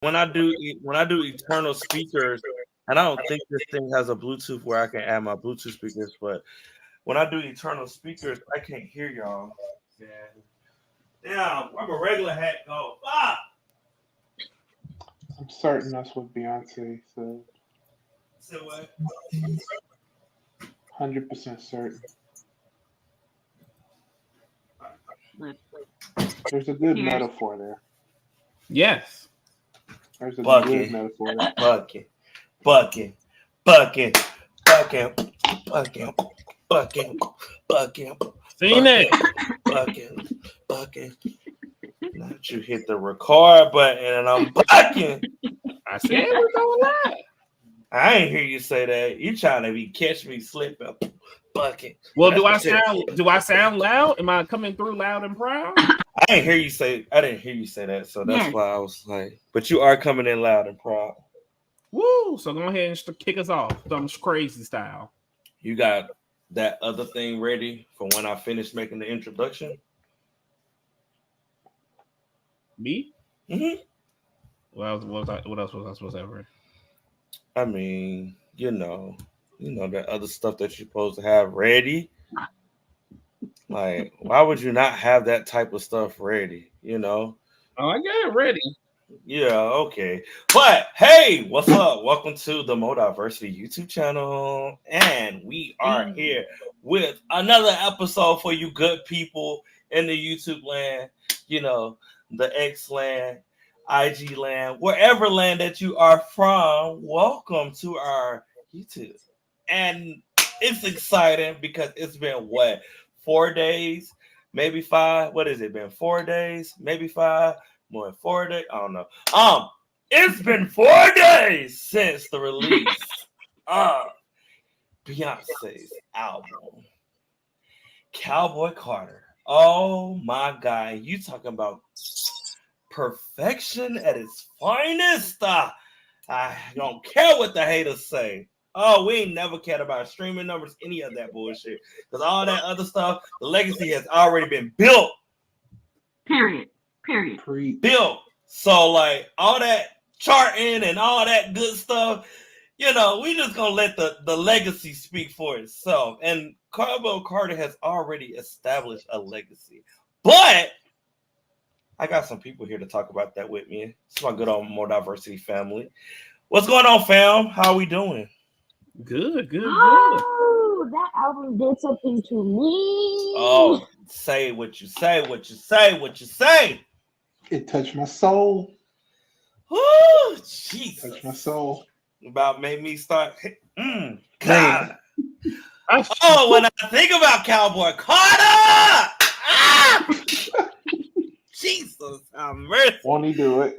when I do eternal speakers, and I don't think this thing has a Bluetooth where I can add my Bluetooth speakers, but when I do eternal speakers, I can't hear y'all. Man. Damn, where my regular hat go? Ah! I'm certain that's what Beyonce said. So what? 100% certain. Look, There's a good here's metaphor there. Yes. There's a good Bucket, metaphor there. bucket, bucket, bucket, bucket, bucket, bucket, bucket, Seen it. bucket, bucket. Now that you hit the record button and I'm bucking. I said we're going live. I ain't hear you say that. You trying to catch me slipping, bucket. Well, That's do I what you- sound loud? Am I coming through loud and proud? I didn't hear you say that, so that's Yes. why I was like. But you are coming in loud and proud. Woo! So go ahead and kick us off, some crazy style. You got that other thing ready for when I finish making the introduction? Me? Mm-hmm. What else was I supposed to have? I mean, that other stuff that you're supposed to have ready. Like, why would you not have that type of stuff ready? Oh, I got it ready. Yeah, okay. But hey, what's up? Welcome to the Modiversity YouTube channel. And we are here with another episode for you good people in the YouTube land, the X land, IG land, wherever land that you are from. Welcome to our YouTube. And it's exciting because it's been 4 days, maybe 5. What has it been? 4 days, maybe 5. More than 4 days. I don't know. It's been 4 days since the release of Beyonce's album, Cowboy Carter. Oh my God. You talking about perfection at its finest. I don't care what the haters say. Oh, we ain't never cared about streaming numbers, any of that bullshit. Because all that other stuff, the legacy has already been built. Period. Built. So, like, all that charting and all that good stuff, we just gonna let the legacy speak for itself. And Cowboy Carter has already established a legacy. But I got some people here to talk about that with me. It's my good old Modiversity family. What's going on, fam? How we doing? Good. Oh, that album did something to me. Oh, say what you say. It touched my soul. Oh, Jesus. Touched my soul. About made me start. God. Oh, when I think about Cowboy Carter! Jesus, I'm mercy. Won't he do it?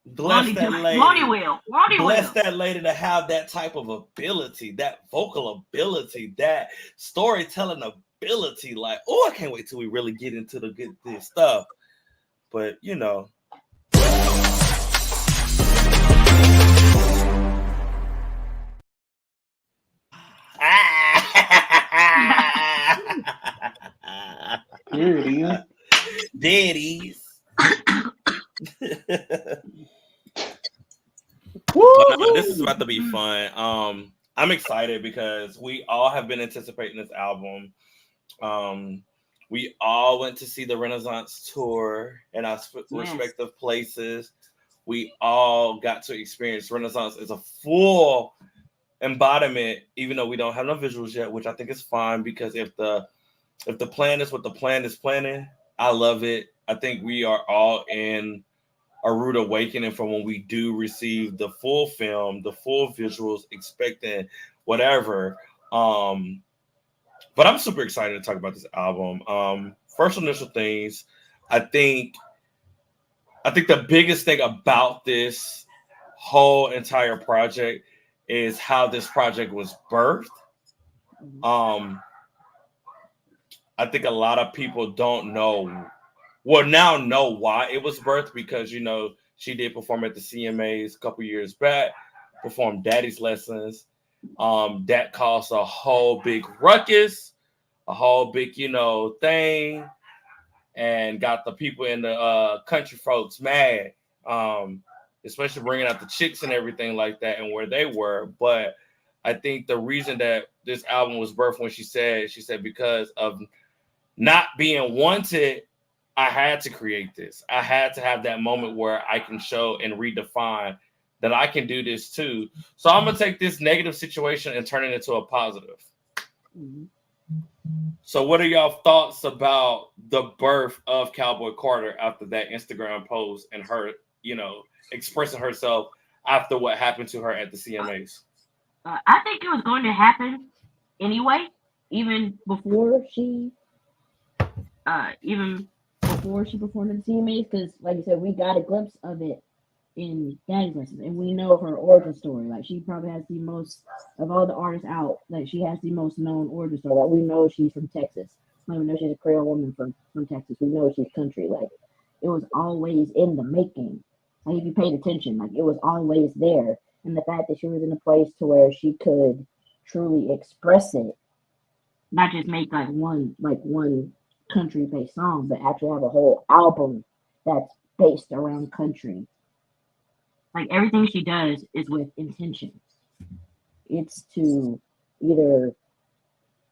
Bless that lady. Ronnie will. Bless that lady to have that type of ability, that vocal ability, that storytelling ability. Like, oh, I can't wait till we really get into this stuff. But Here daddies. This is about to be fun. I'm excited because we all have been anticipating this album. We all went to see the Renaissance tour in our respective places. We all got to experience Renaissance as a full embodiment, even though we don't have no visuals yet, which I think is fine because if the plan is what the plan is planning, I love it. I think we are all in a rude awakening from when we do receive the full film, the full visuals, expecting whatever. But I'm super excited to talk about this album. First initial things, I think the biggest thing about this whole entire project is how this project was birthed. I think a lot of people don't know. Well, now know why it was birthed because, she did perform at the CMAs a couple years back, performed Daddy's Lessons. That caused a whole big ruckus, a whole big, thing, and got the people in the country folks mad. especially bringing out the chicks and everything like that and where they were. But I think the reason that this album was birthed when she said because of not being wanted, I had to create this. I had to have that moment where I can show and redefine that I can do this too. So I'm gonna take this negative situation and turn it into a positive. Mhm. So what are y'all thoughts about the birth of Cowboy Carter after that Instagram post and her, expressing herself after what happened to her at the CMAs? I think it was going to happen anyway, even before she, performed in the CMAs, because like you said, we got a glimpse of it in Daddy's Lessons, and we know her origin story. Like she probably has the most of all the artists out. Like she has the most known origin story. Like we know she's from Texas. Like, we know she's a Creole woman from Texas. We know she's country. Like it was always in the making. Like if you paid attention, like it was always there. And the fact that she was in a place to where she could truly express it, not just make like one country based song, but actually have a whole album that's based around country. Like everything she does is with intention. It's to either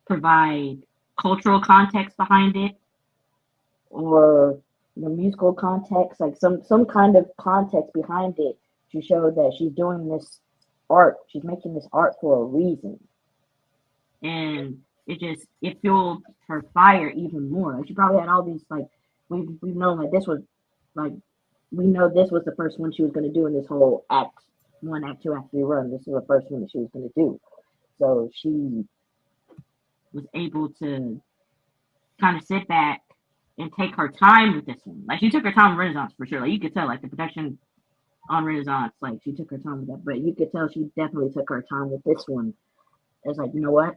provide cultural context behind it or musical context, like some kind of context behind it to show that she's doing this art. She's making this art for a reason, and it fueled her fire even more. Like she probably had all these like we've known like this was like we know this was the first one she was going to do in this whole act 1, act 2, act 3 run. This was the first one that she was going to do. So she was able to kind of sit back and take her time with this one. Like she took her time with Renaissance for sure. Like you could tell, like the production on Renaissance, like she took her time with that. But you could tell she definitely took her time with this one. It's like, you know what?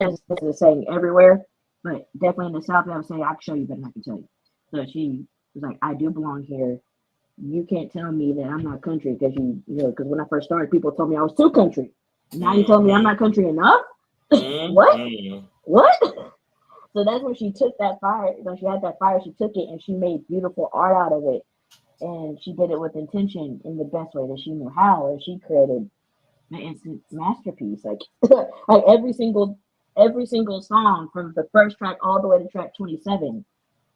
This is a saying everywhere, but definitely in the South, they have a saying, I can show you better than I can tell you. So she was like, I do belong here. You can't tell me that I'm not country because because when I first started, people told me I was too country. Now you tell me I'm not country enough? What? What? So that's when she took that fire. When she had that fire, she took it and she made beautiful art out of it. And she did it with intention in the best way that she knew how. And she created an instant masterpiece. Like like every single song from the first track all the way to track 27,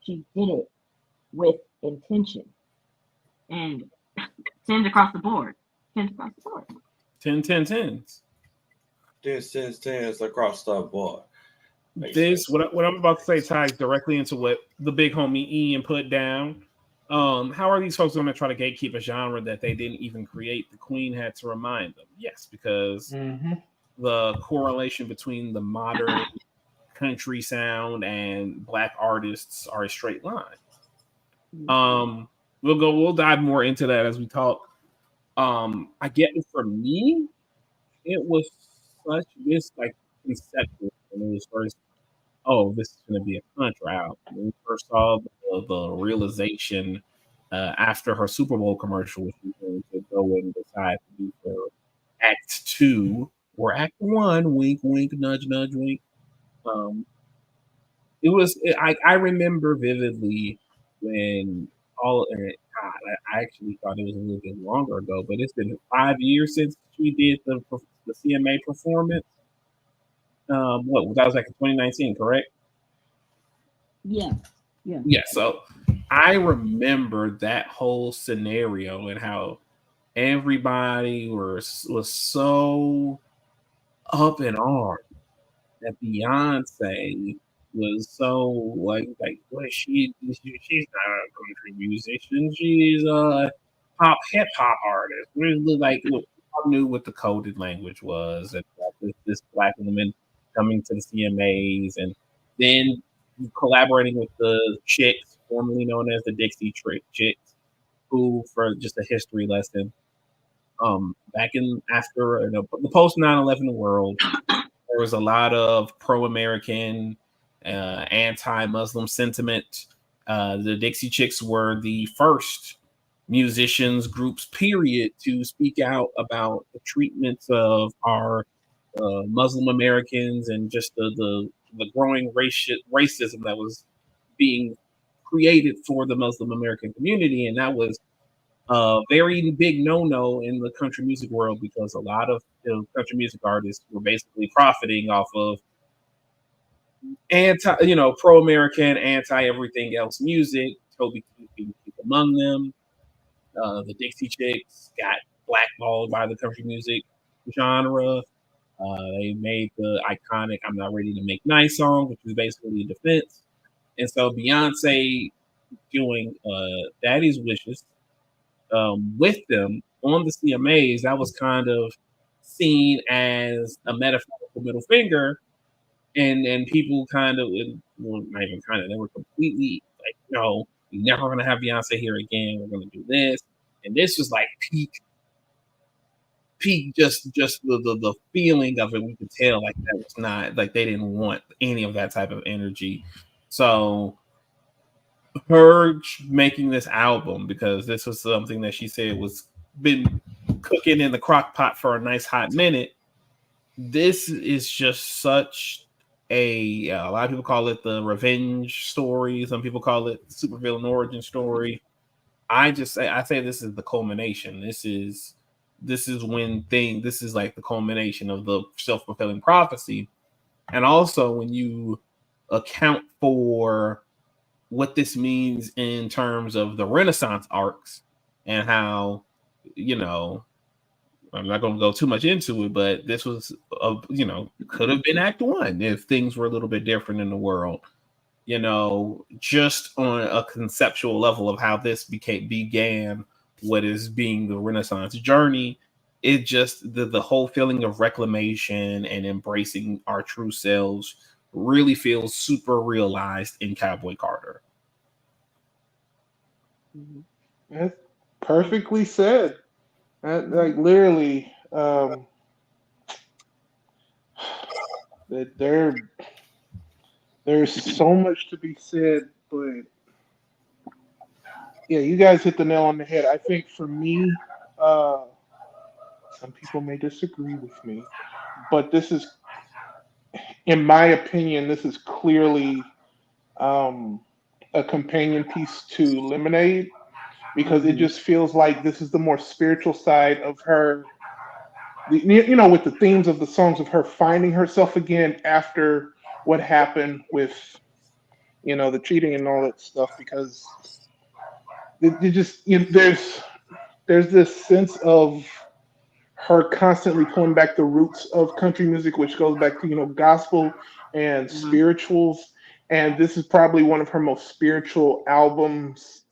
she did it with intention. And tens across the board. Tens across the board. 10, 10, 10s. This across the board. This what I'm about to say ties directly into what the big homie Ian put down. How are these folks going to try to gatekeep a genre that they didn't even create? The Queen had to remind them. Yes, because the correlation between the modern country sound and black artists are a straight line. We'll dive more into that as we talk. I get it. For me, it was such this like conceptual when it was first. Oh, this is going to be a country album. When we first saw the realization after her Super Bowl commercial, which was going to go and decide to do for Act 2 or Act 1, wink, wink, nudge, nudge, wink. I remember vividly when I actually thought it was a little bit longer ago, but it's been 5 years since she did the CMA performance. That was like in 2019, correct? Yeah. Yeah. So I remember that whole scenario and how everybody was so up in arms that Beyonce was so like what she's not a country musician, she's a hip hop artist. Really, like I knew what the coded language was, and this black woman coming to the CMAs, and then collaborating with the chicks formerly known as the Dixie Trick Chicks, who, for just a history lesson, back in after the post 9/11 world, there was a lot of pro-American, anti-Muslim sentiment. The Dixie Chicks were the first musicians groups, period, to speak out about the treatments of our Muslim Americans and just the growing racism that was being created for the Muslim American community, and that was a very big no-no in the country music world because a lot of country music artists were basically profiting off of pro-American, anti-everything else music. Toby Keith being among them. The Dixie Chicks got blackballed by the country music genre. They made the iconic "I'm Not Ready to Make Nice" song, which was basically a defense. And so Beyonce doing Daddy's Wishes with them on the CMAs, that was kind of seen as a metaphorical middle finger. And people kind of, well, not even kind of, they were completely like, no, we're never going to have Beyonce here again. We're going to do this. And this was like peak, just the feeling of it. We could tell like that was not, like they didn't want any of that type of energy. So her making this album, because this was something that she said was been cooking in the crock pot for a nice hot minute. This is just such a lot of people call it the revenge story. Some people call it supervillain origin story. I say this is the culmination. This is when this is like the culmination of the self-fulfilling prophecy. And also when you account for what this means in terms of the Renaissance arcs and how, I'm not going to go too much into it, but this was, could have been Act One if things were a little bit different in the world. Just on a conceptual level of how this began what is being the Renaissance journey. It just, the whole feeling of reclamation and embracing our true selves really feels super realized in Cowboy Carter. That's perfectly said. Like literally, that there's so much to be said, but yeah, you guys hit the nail on the head. I think for me, some people may disagree with me, but this is, in my opinion, this is clearly um, a companion piece to Lemonade because it just feels like this is the more spiritual side of her. With the themes of the songs of her finding herself again after what happened with the cheating and all that stuff, because it just there's this sense of her constantly pulling back the roots of country music, which goes back to gospel and spirituals, and this is probably one of her most spiritual albums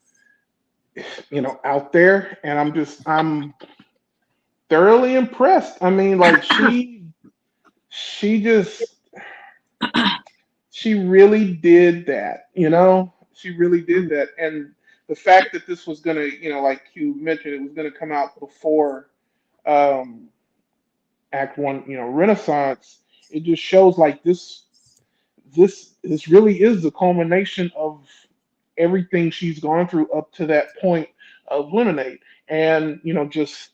out there, and I'm thoroughly impressed. I mean, like she just she really did that, she really did that. And the fact that this was gonna, like you mentioned, it was gonna come out before um Act One, Renaissance, it just shows like this really is the culmination of everything she's gone through up to that point of Lemonade. And just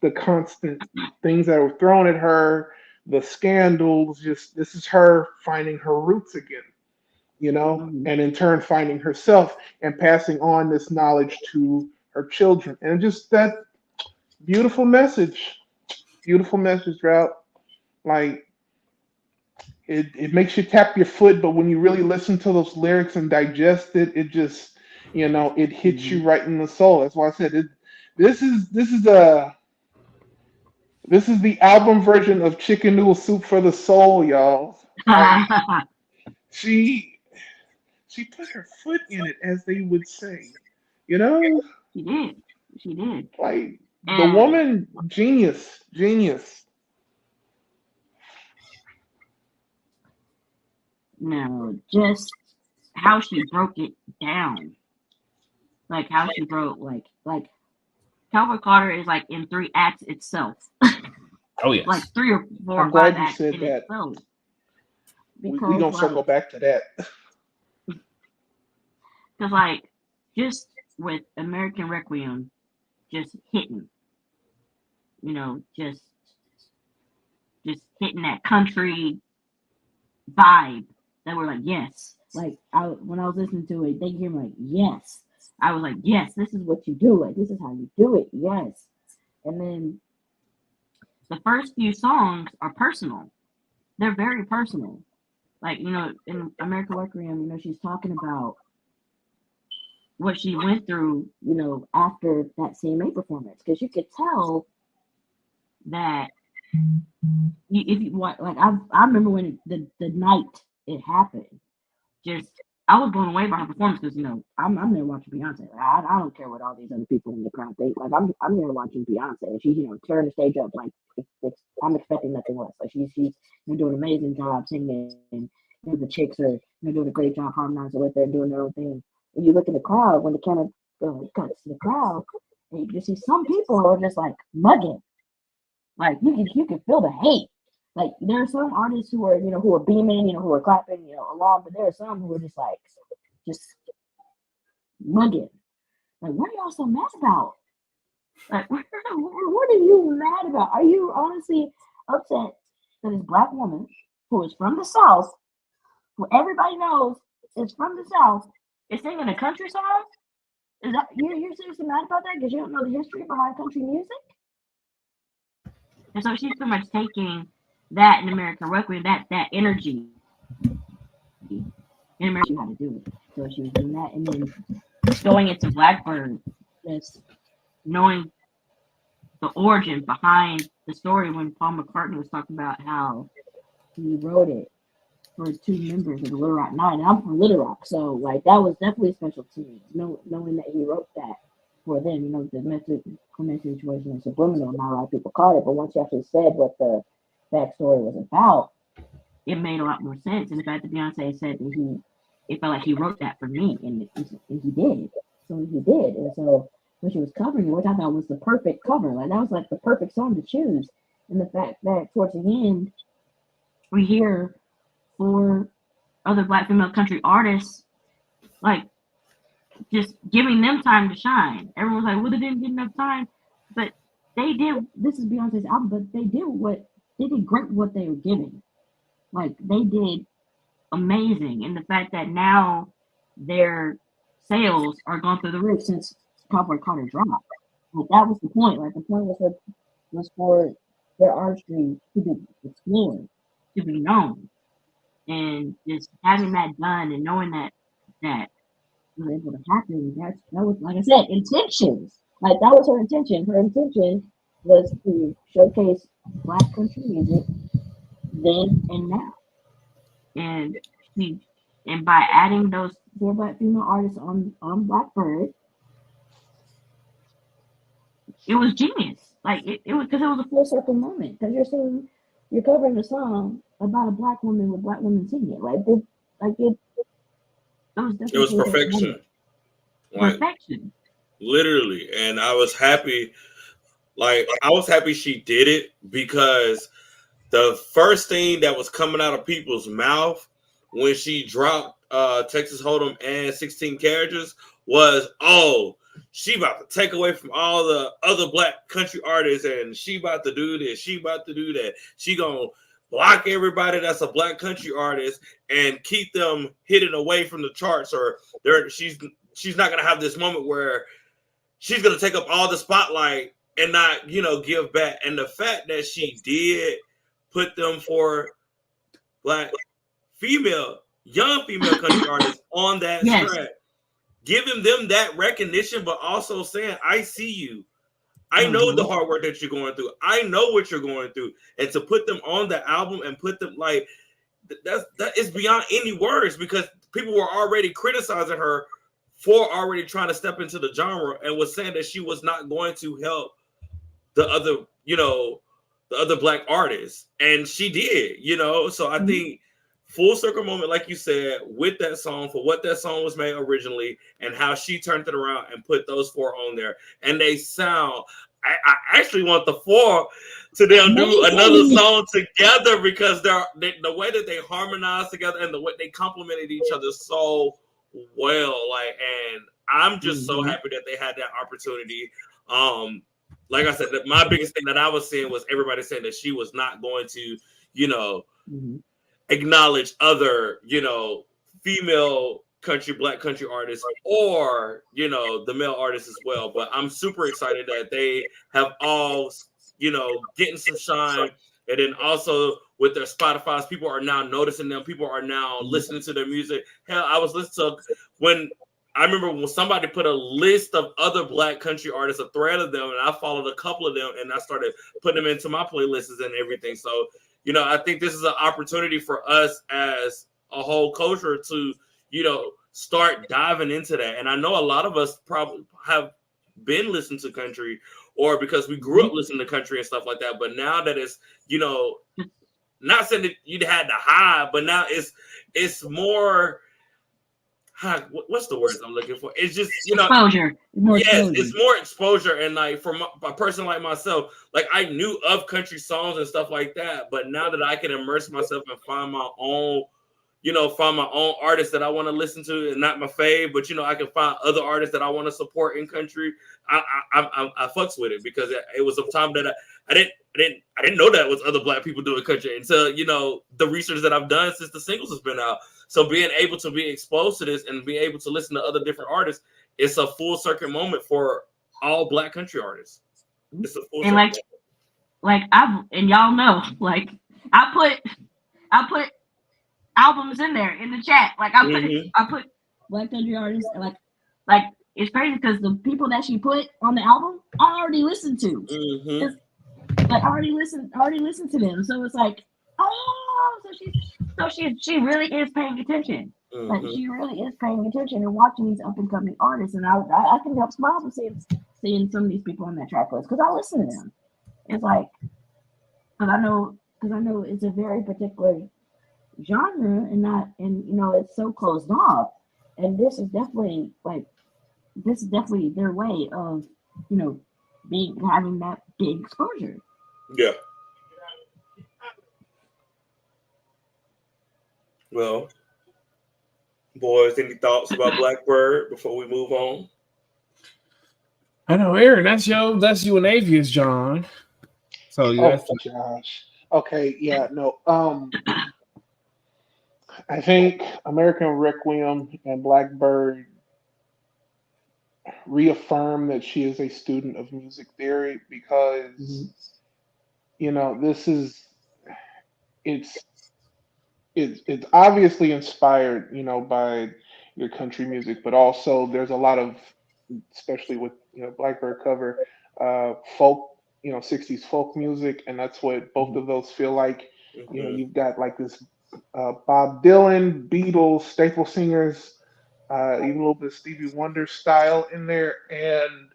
the constant things that were thrown at her, the scandals, just this is her finding her roots again, and in turn finding herself and passing on this knowledge to her children. And just that beautiful message, Drought. Like it makes you tap your foot, but when you really listen to those lyrics and digest it, it just it hits you right in the soul. That's why I said it. This is the album version of Chicken Noodle Soup for the Soul, y'all. Like she put her foot in it, as they would say. You know, She did. She did. like the And woman, genius. just how she broke it down. Like how she broke like Cowboy Carter is like in 3 acts itself. Oh yes. Like 3 or 4 I'm or 5 glad you acts said in that. itself. We Because gonna circle back to that. because like just with American Requiem just hitting, just hitting that country vibe that we're like, yes, like when I was listening to it, they hear me like, yes. I was like, yes, this is what you do. Like, this is how you do it. Yes. And then the first few songs are personal. They're very personal. Like, in American Requiem, she's talking about what she went through, after that CMA performance. Because you could tell that if you want, like, I remember when the night it happened, just I was blown away by her performance because I'm there watching Beyonce. Like, I don't care what all these other people in the crowd think. Like I'm there watching Beyonce, and she's tearing the stage up. Like I'm expecting nothing less. Like she's doing an amazing job singing. The chicks are doing a great job harmonizing with her and doing their own thing. And you look in the crowd when the camera cuts to the crowd, and you can see some people are just like mugging. Like you can feel the hate. Like there are some artists who are beaming, who are clapping, along, but there are some who are just mugging. Like, what are y'all so mad about? Like, what are you mad about? Are you honestly upset that this black woman who is from the South, who everybody knows is from the South, is singing a country song? Is that you're seriously mad about that because you don't know the history behind country music? And so she's pretty much taking that in American Requiem, that energy in America, how to do it. So she was doing that, and then going into Blackbird, just knowing the origin behind the story when Paul McCartney was talking about how he wrote it for 2 members of the Little Rock Nine. And I'm from Little Rock, so like that was definitely special to me, knowing that he wrote that for them. The method situation is subliminal. Not a lot of people caught it, but once he actually said what the backstory was about, it made a lot more sense. And the fact that Beyonce said that it felt like he wrote that for me, and he did. So he did, and so when she was covering it, which I thought was the perfect cover, like that was like the perfect song to choose. And the fact that towards the end we hear 4 other Black female country artists like just giving them time to shine. Everyone's like, well, they didn't get enough time, but they did. This is Beyonce's album, but they did great what they were giving. Like they did amazing, and the fact that now their sales are going through the roof since Cowboy Carter dropped. Like that was the point. Like the point was for their artistry to be explored, to be known, and just having that done and knowing that was able to happen. That was, like I said, intentions. Like that was her intention. Her intention was to showcase Black country music then and now. And by adding those 4 Black female artists on Blackbird, it was genius. Like it was because it was a full circle moment. Because you're covering a song about a Black woman with Black women singing it. It was perfection. Perfection. Literally. And I was happy. Like I was happy she did it because the first thing that was coming out of people's mouth when she dropped Texas Hold'em and 16 Carriages was, oh, she about to take away from all the other Black country artists, and she about to do this, she about to do that. She gonna block everybody that's a Black country artist and keep them hidden away from the charts, or she's not gonna have this moment where she's gonna take up all the spotlight and not, give back. And the fact that she did put them for Black young female country artists on that track, giving them that recognition, but also saying, I see you. I know the hard work that you're going through. I know what you're going through. And to put them on the album and put them like, that is beyond any words, because people were already criticizing her for already trying to step into the genre and was saying that she was not going to help the other Black artists. And she did, so I think full circle moment, like you said, with that song, for what that song was made originally and how she turned it around and put those 4 on there. And they sound, I actually want the 4 to them do another song together, because the way that they harmonized together and the way they complemented each other so well. Like, and I'm just so happy that they had that opportunity. Like I said, my biggest thing that I was seeing was everybody saying that she was not going to, acknowledge other, female black country artists, or the male artists as well. But I'm super excited that they have all getting some shine, and then also with their Spotify's, people are now noticing them. People are now listening to their music. Hell, I was listening to when. I remember when somebody put a list of other black country artists, a thread of them, and I followed a couple of them, and I started putting them into my playlists and everything. So, I think this is an opportunity for us as a whole culture to, start diving into that. And I know a lot of us probably have been listening to country, or because we grew up listening to country and stuff like that. But now that it's, not saying that you'd had to hide, but now it's more. What's the words I'm looking for? It's just exposure. It's more exposure, and like for a person like myself, like I knew of country songs and stuff like that, but now that I can immerse myself and find my own artists that I want to listen to, and not my fave, but I can find other artists that I want to support in country. I fucks with it because it was a time that I didn't know that was other black people doing country until the research that I've done since the singles has been out. So being able to be exposed to this and be able to listen to other different artists, it's a full circuit moment for all black country artists. It's a full and like and y'all know, like I put albums in there in the chat. Like I put black country artists, like it's crazy because the people that she put on the album I already listened to. Like I already listened to them. So it's like, so she really is paying attention. Like she really is paying attention and watching these up and coming artists. And I can help smile from seeing some of these people on that track list because I listen to them. It's like because I know it's a very particular genre and it's so closed off. And this is definitely their way of having that big exposure. Yeah. Well, boys, any thoughts about Blackbird before we move on? I know, Aaron. That's you and Avius, John. So Josh. Okay, yeah, no. I think American Requiem and Blackbird reaffirm that she is a student of music theory because this is it's obviously inspired by your country music, but also there's a lot of, especially with Blackbird cover, folk 60s folk music, and that's what both of those feel like. You've got like this Bob Dylan, Beatles, staple singers, even a little bit of Stevie Wonder style in there. And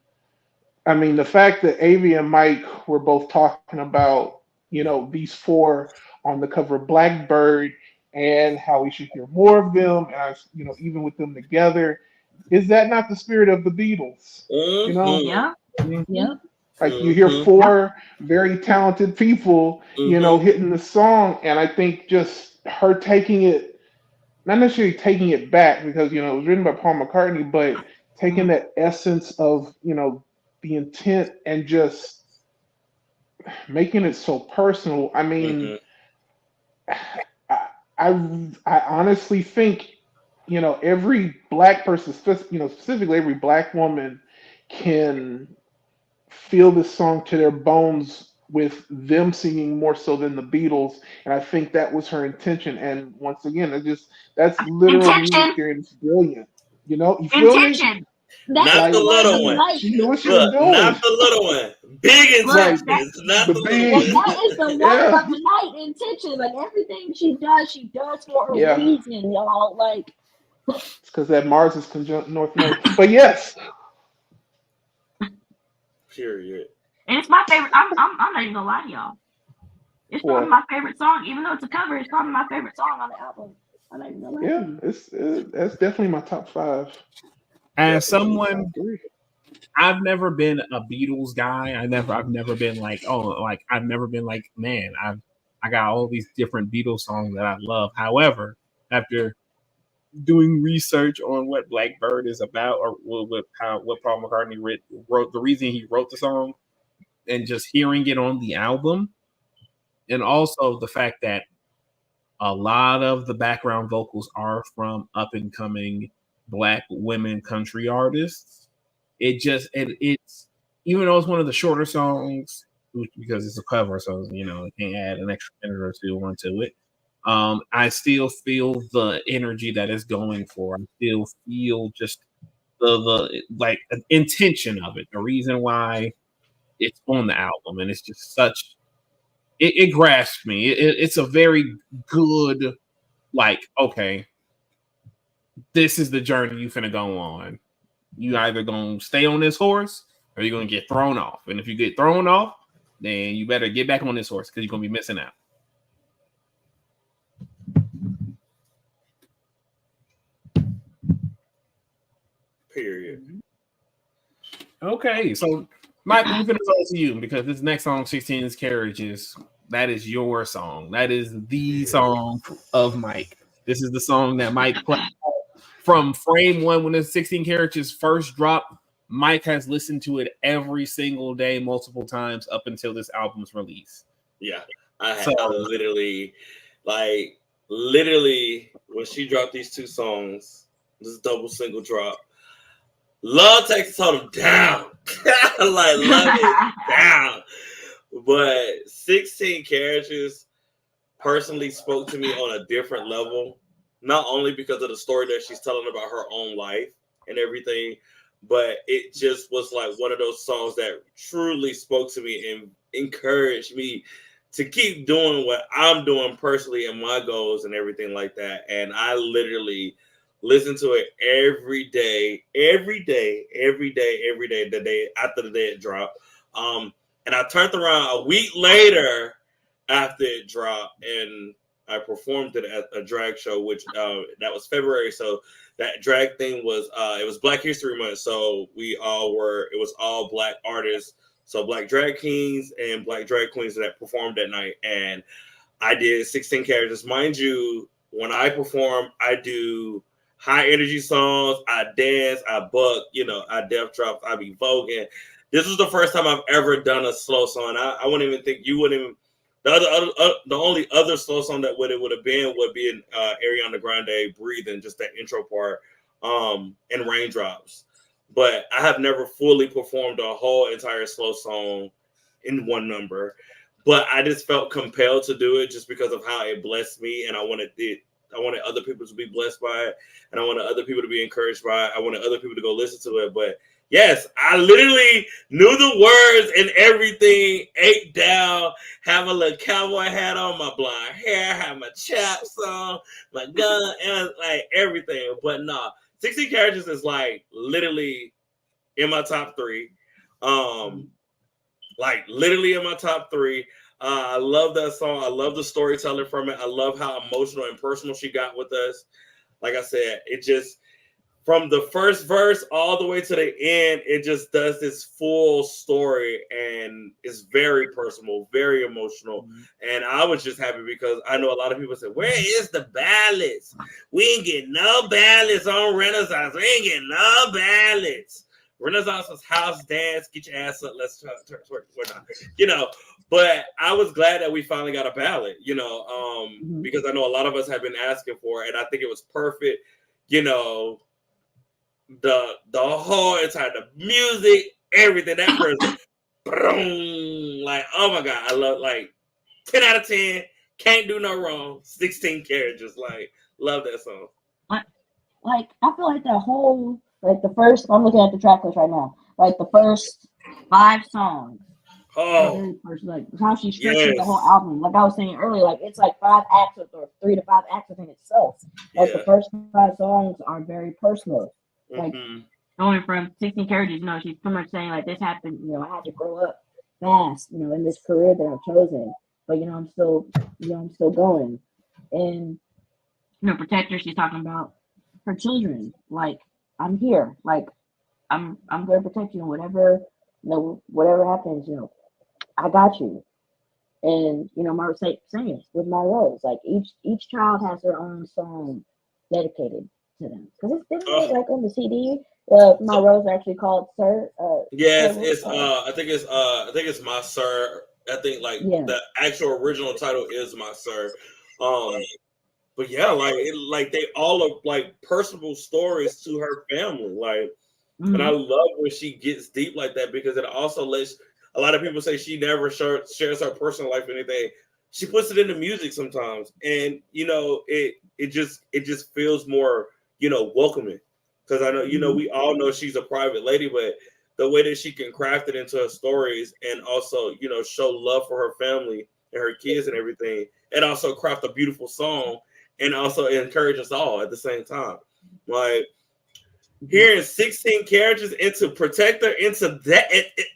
I mean, the fact that Avi and Mike were both talking about, these four on the cover of Blackbird and how we should hear more of them, and even with them together, is that not the spirit of the Beatles? Yeah. Like you hear four very talented people, hitting the song, and I think just her taking it, not necessarily taking it back because it was written by Paul McCartney, but taking that essence of the intent and just making it so personal. I mean, I honestly think every black person, specifically every black woman, can feel this song to their bones with them singing more so than the Beatles, and I think that was her intention. And once again, that's literal music theory, and it's brilliant. You feel me? Not the little one. She knew what she was doing. Not the little one. Big intention. It's not the big little one. That is the one of the night intention. Like everything she does for a reason, y'all. Like it's because that Mars is conjunct North Node. But yes. Period. And it's my favorite. I'm not even gonna lie to y'all. It's probably my favorite song, even though it's a cover. It's probably my favorite song on the album. I'm not even gonna lie to you. That's definitely my top 5. As someone, I've never been a Beatles guy. I've never been like, I've never been like, man, I got all these different Beatles songs that I love. However, after doing research on what Blackbird is about, or what Paul McCartney wrote, the reason he wrote the song, and just hearing it on the album, and also the fact that A lot of the background vocals are from up and coming Black women country artists. It's even though it's one of the shorter songs, because it's a cover, so you know it can't add an extra minute or two onto it. I still feel the energy that it's going for. I still feel just the like intention of it, the reason why it's on the album, and it's just such it grasps me. It's a very good like okay, this is the journey you finna go on. You either gonna stay on this horse or you're gonna get thrown off. And if you get thrown off, then you better get back on this horse because you're gonna be missing out. Period. Okay, so Mike, we're gonna go to you because this next song, 16 Carriages, that is your song. That is the song of Mike. This is the song that Mike played from frame one when the 16 Carriages first dropped. Mike has listened to it every single day, multiple times up until this album's release. Yeah, I literally when she dropped these two songs, this double single drop. Love Texas hold them down. Like love it down. But 16 Carriages personally spoke to me on a different level. Not only because of the story that she's telling about her own life and everything, but it just was like one of those songs that truly spoke to me and encouraged me to keep doing what I'm doing personally and my goals and everything like that. And I literally listen to it every day, the day after the day it dropped. And I turned around a week later after it dropped, and I performed it at a drag show, which that was February. So that drag thing was it was Black History Month. So it was all Black artists, so Black drag kings and Black drag queens that performed that night. And I did 16 Carriages. Mind you, when I perform, I do high energy songs, I dance, I buck, I death drops, I be voguing. This was the first time I've ever done a slow song. I wouldn't even think you wouldn't even. The only other slow song that would have been would be in Ariana Grande Breathing, just that intro part, and Raindrops. But I have never fully performed a whole entire slow song in one number. But I just felt compelled to do it just because of how it blessed me, and I wanted other people to be blessed by it, and I wanted other people to be encouraged by it. I wanted other people to go listen to it. But yes, I literally knew the words and everything, ate down, have a little cowboy hat on, my blonde hair, have my chaps on, my gun, and like everything. But nah, 16 Carriages is like literally in my top three. Like literally in my top three. I love that song. I love the storytelling from it. I love how emotional and personal she got with us. Like I said, it just, from the first verse all the way to the end, it just does this full story, and it's very personal, very emotional. And I was just happy because I know a lot of people say, where is the ballads? We ain't getting no ballads on Renaissance. We ain't getting no ballads. Renaissance was house dance, get your ass up, let's twerk. We're not, but I was glad that we finally got a ballad, because I know a lot of us have been asking for it, and I think it was perfect, the whole entire, the music, everything, that person, like, oh my God, I love, like, 10 out of 10, can't do no wrong, 16 Carriages, like, love that song. I feel like that whole, like the first, I'm looking at the track list right now, like the first 5 songs. Oh, first, like how she structured the whole album. Like I was saying earlier, like it's like 5 acts or 3 to 5 acts within itself. Like the first 5 songs are very personal. Like going from 16 Carriages, she's pretty much saying like this happened, I had to grow up fast, in this career that I've chosen. But I'm still going. And Protector, she's talking about her children. Like, I'm here. Like, I'm going to protect you, and whatever happens, I got you. And Mara saying with my Rose, like each child has their own song dedicated to them. Because it's like on the CD. My Rose actually called Sir. Yes, it's I think it's My Sir. I think the actual original title is My Sir. but yeah, like they all are like personal stories to her family. Like, and I love when she gets deep like that because it also lets a lot of people say she never shares her personal life or anything. She puts it into music sometimes, and it just feels more welcoming because I know we all know she's a private lady, but the way that she can craft it into her stories and also show love for her family and her kids and everything, and also craft a beautiful song and also encourage us all at the same time, like. Hearing 16 characters into Protector into that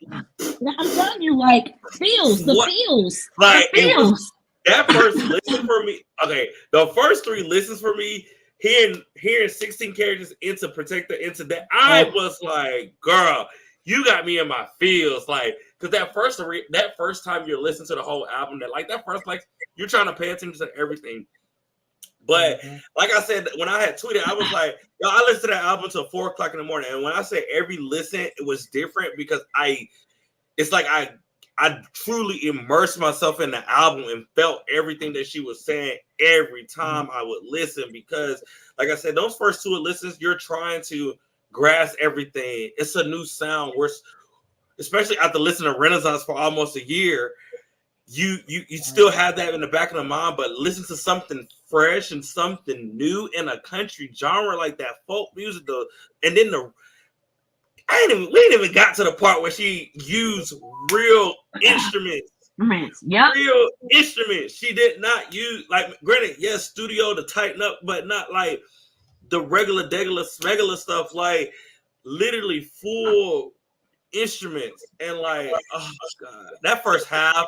I'm telling you, like feels the what feels like the it was feels. that first listen for me. Okay, the first 3 listens for me. Hearing 16 characters into Protector into that, I was like, girl, you got me in my feels, like because that first time you're listening to the whole album, that first like you're trying to pay attention to everything. But like I said, when I had tweeted, I was like, yo, I listened to that album till 4:00 in the morning. And when I say every listen, it was different because it's like I truly immersed myself in the album and felt everything that she was saying every time I would listen. Because like I said, those first 2 listens, you're trying to grasp everything. It's a new sound. Especially after listening to Renaissance for almost a year, you still have that in the back of the mind, but listen to something fresh and something new in a country genre like that folk music though. And then we ain't even got to the part where she used real instruments. Real instruments. She did not use, like, granted, yes, studio to tighten up, but not like the regular smegular stuff, like literally full instruments. And like, oh god, that first half.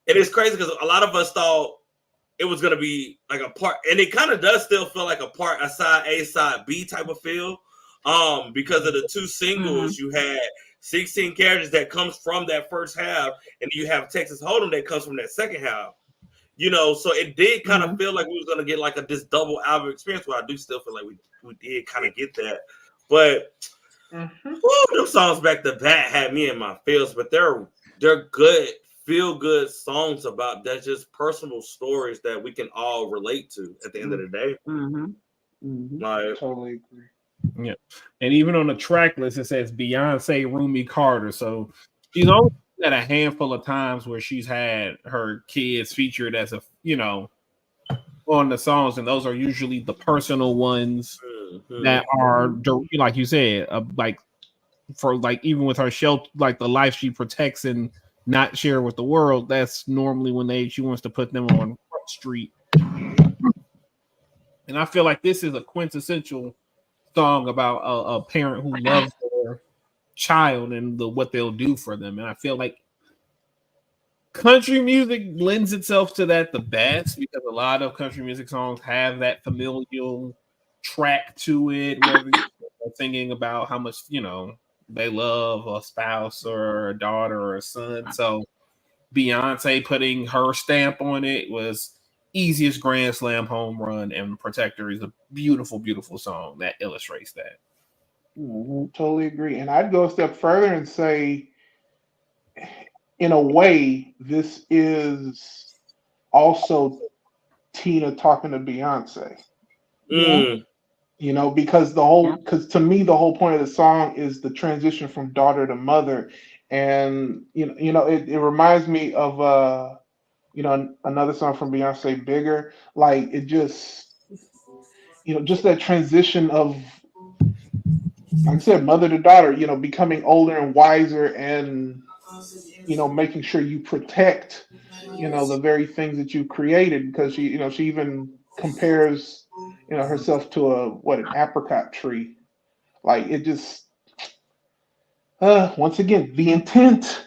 It is crazy because a lot of us thought it was gonna be like a part, and it kind of does still feel like a side A, side B type of feel. Because of the 2 singles, you had 16 characters that comes from that first half, and you have Texas Hold'em that comes from that second half. So it did kind of feel like we was gonna get like this double album experience. Where I do still feel like we did kind of get that, but those songs back to back had me in my feels. But they're good. Feel good songs about that's just personal stories that we can all relate to at the end of the day. Like, totally agree. Yeah, and even on the track list it says Beyonce Rumi Carter, so she's only had a handful of times where she's had her kids featured as a on the songs, and those are usually the personal ones that are like you said, like for like even with her shelter, like the life she protects and not share with the world, that's normally when she wants to put them on Front Street. And I feel like this is a quintessential song about a parent who loves their child and what they'll do for them. And I feel like country music lends itself to that the best because a lot of country music songs have that familial track to it, where they're singing about how much they love a spouse or a daughter or a son. So Beyonce putting her stamp on it was easiest grand slam home run, and Protector is a beautiful, beautiful song that illustrates that. Totally agree. And I'd go a step further and say, in a way, this is also Tina talking to Beyonce. Because to me the whole point of the song is the transition from daughter to mother, and it reminds me of another song from Beyonce, Bigger. Like it just just that transition of, like I said, mother to daughter, becoming older and wiser, and making sure you protect the very things that you created, because she even compares herself to an apricot tree. Like it just once again, the intent.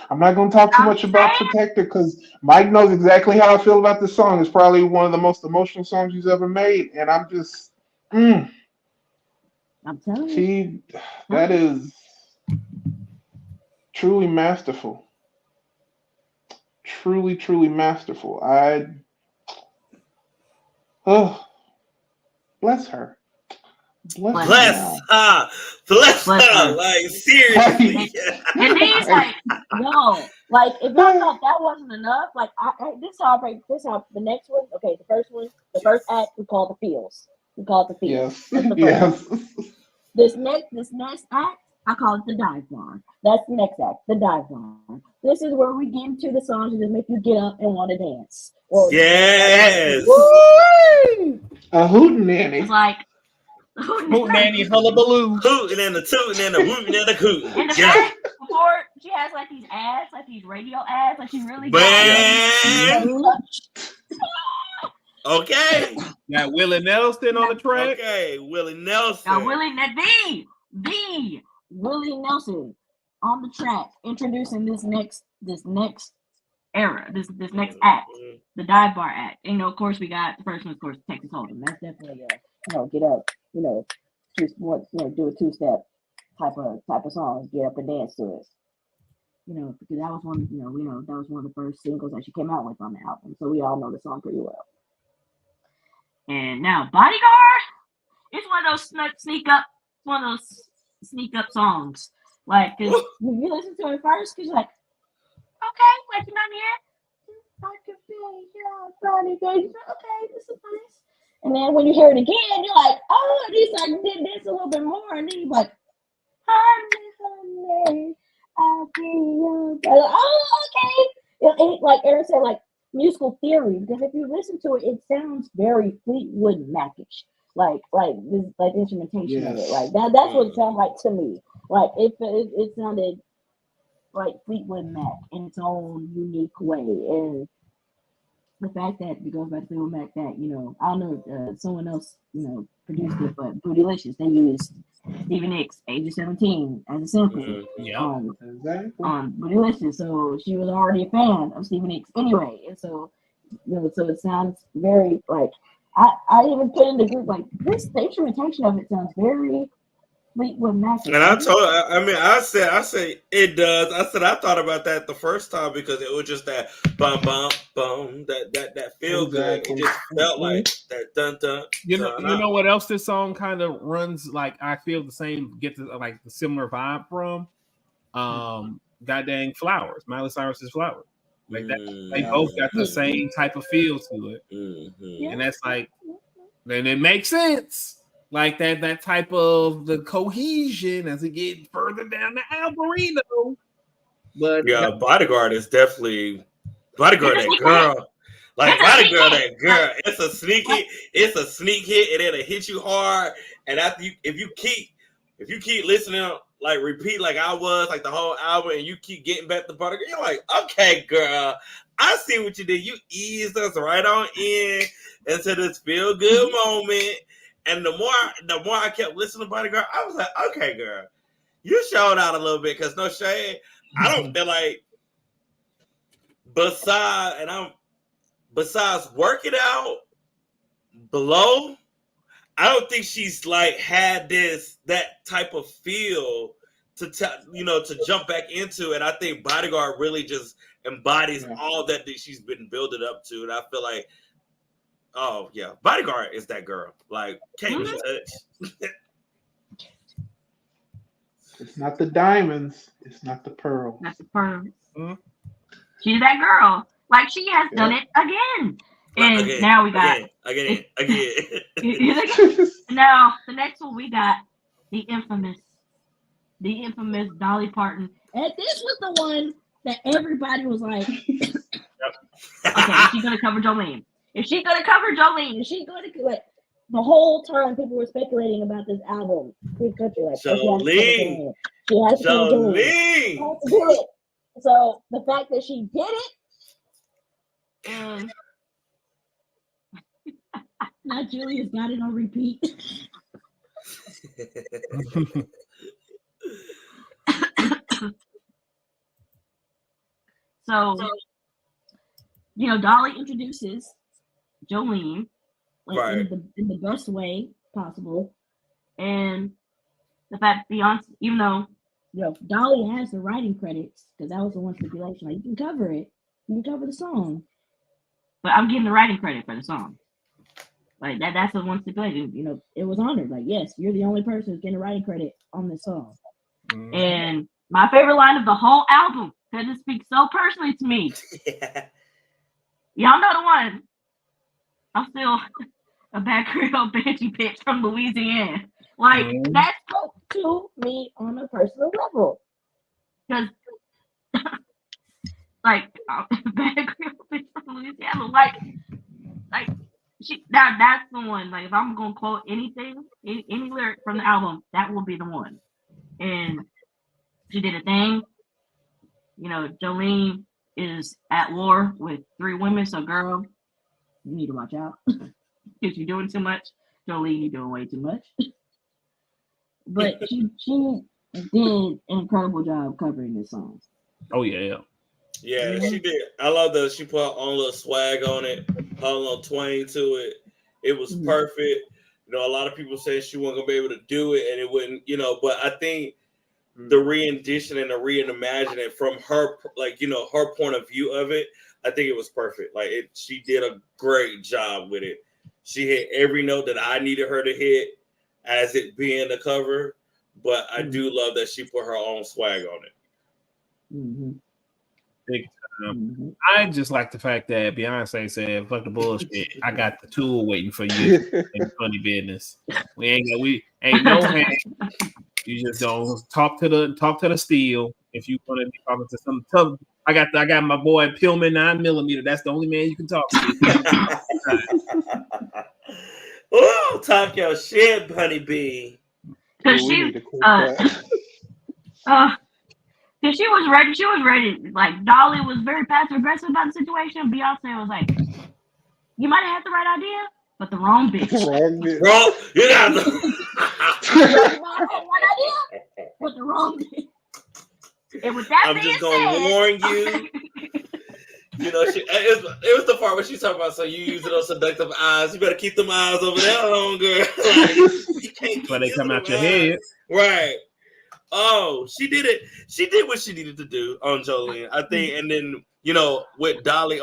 I'm not going to talk too much about Protector because Mike knows exactly how I feel about this song. It's probably one of the most emotional songs he's ever made, and I'm just I'm telling you, that is truly masterful. Truly, truly masterful. Bless her. Bless her. Like seriously. And then it's like, yo, Like, if y'all thought that wasn't enough, like, this how the next one. Okay, the first act we call the feels. We call it the feels. Yes. That's the first one. Yes. This next act, I call it the dive bar. That's the next act, the dive bar. This is where we get into the songs that just make you get up and want to dance. Or Yes. A hootenanny. it's like Hoot nanny hullabaloo. Hooting and the tooting and the wooting and the cooting. and the Yeah. fact before she has like these ads, like these radio ads, like she really Man. got Okay. Got Willie Nelson on the track. Okay. Willie Nelson. Now the Willie Nelson on the track, introducing this next era, this next act, the dive bar act. And of course we got the first one, of course, Texas Hold'em. That's definitely get up, just do a two-step type of song, get up and dance to it. Because that was one, that was one of the first singles that she came out with on the album. So we all know the song pretty well. And now Bodyguard, it's one of those sneak up songs. Like, cause you listen to it first, cause you're like, okay, like you're not here. I can feel your body, baby. Okay, this is nice. And then when you hear it again, you're like, oh, at least I did this a little bit more. And then you're like, honey, I'll be your body. Oh, okay. It, like Aaron said, like musical theory, because if you listen to it, it sounds very Fleetwood Mac-ish. Like the instrumentation of it. Like that's what it sounds like to me. Like it sounded like Fleetwood Mac in its own unique way. And the fact that it goes back to Fleetwood Mac that, I don't know if someone else, produced it, but Bootylicious, they used Stevie Nicks, Age of 17 as a sample on Bootylicious. So she was already a fan of Stevie Nicks anyway. And so, so it sounds very like, I even put in the group like the instrumentation of it sounds very Fleetwood Mac. And I said it does. I said I thought about that the first time because it was just that bum bum bum that feel good. It just felt like that dun dun. You know what else this song kind of runs like? I feel the same. Get the like the similar vibe from. Goddamn Flowers, Miley Cyrus's Flowers. Like that, they both got the same type of feel to it, and that's like, then it makes sense. Like that type of the cohesion as it gets further down the algorithm. But yeah, Bodyguard is definitely Bodyguard that girl. Like Bodyguard that girl. It's a sneak hit, and it'll hit you hard. And after if you keep listening, like repeat like I was, like the whole album, and you keep getting back to Bodyguard, you're like, okay, girl, I see what you did. You eased us right on in into this feel good moment. And the more I kept listening to Bodyguard, I was like, okay, girl, you showed out a little bit, because no shade, I don't feel like besides working out below, I don't think she's like had that type of feel to jump back into. And I think Bodyguard really just embodies all that she's been building up to. And I feel like, oh yeah, Bodyguard is that girl. Like, can't be touched. It's not the diamonds. It's not the pearls. That's the pearls. Mm-hmm. She's that girl. Like, she has done it again. And again, now we got again. Now the next one we got the infamous Dolly Parton. And this was the one that everybody was like, okay, is she gonna cover Jolene? Is she gonna cover Jolene? Is she gonna like the whole time people were speculating about this album? Free Country, like Jolene. She has to do it. So the fact that she did it, now Julia's got it on repeat. So, Dolly introduces Jolene in the best way possible, and the fact Beyonce, even though Dolly has the writing credits, because that was the one stipulation, like, you can cover it, you can cover the song, but I'm getting the writing credit for the song. Like that's the one stipulation. It was honored. Like, yes, you're the only person who's getting a writing credit on this song. And my favorite line of the whole album because it speaks so personally to me. Yeah. Y'all know the one. I'm still a bad Creole banshee bitch from Louisiana. Like, that spoke to me on a personal level. Because, like, bad Creole bitch from Louisiana, like that's the one. Like, if I'm gonna quote anything, any lyric from the album, that will be the one. And she did a thing. You know, Jolene is at war with 3 women, so girl, you need to watch out. If you're doing too much, Jolene, you're doing way too much. But she did an incredible job covering this song. Oh yeah. Yeah, she did. I love that she put her own little swag on it, her little twang to it. It was perfect. You know, a lot of people say she wasn't gonna be able to do it, and it wouldn't. You know, but I think the rendition and the reimagining from her, like, you know, her point of view of it, I think it was perfect. Like, she did a great job with it. She hit every note that I needed her to hit as it being the cover, but I do love that she put her own swag on it. Big time. I just like the fact that Beyonce said, "Fuck the bullshit. I got the tool waiting for you." In funny business. We ain't no hand. You just don't talk to the steel. If you want to be talking to some tough, I got my boy Pillman 9mm. That's the only man you can talk to. Oh, talk your shit, Honey Bee. Because she was ready. She was ready. Like, Dolly was very passive aggressive about the situation. Beyonce was like, "You might have had the right idea, but the wrong bitch." Wrong. You got the right idea, but the wrong bitch. And with that, I'm just gonna warn you. You know, it was the part where she's talking about, so you using those seductive eyes. You better keep them eyes over there, homegirl. Like, you can't but they come out your head. Right. Oh, she did it. She did what she needed to do on Jolene, I think. And then, you know, with Dolly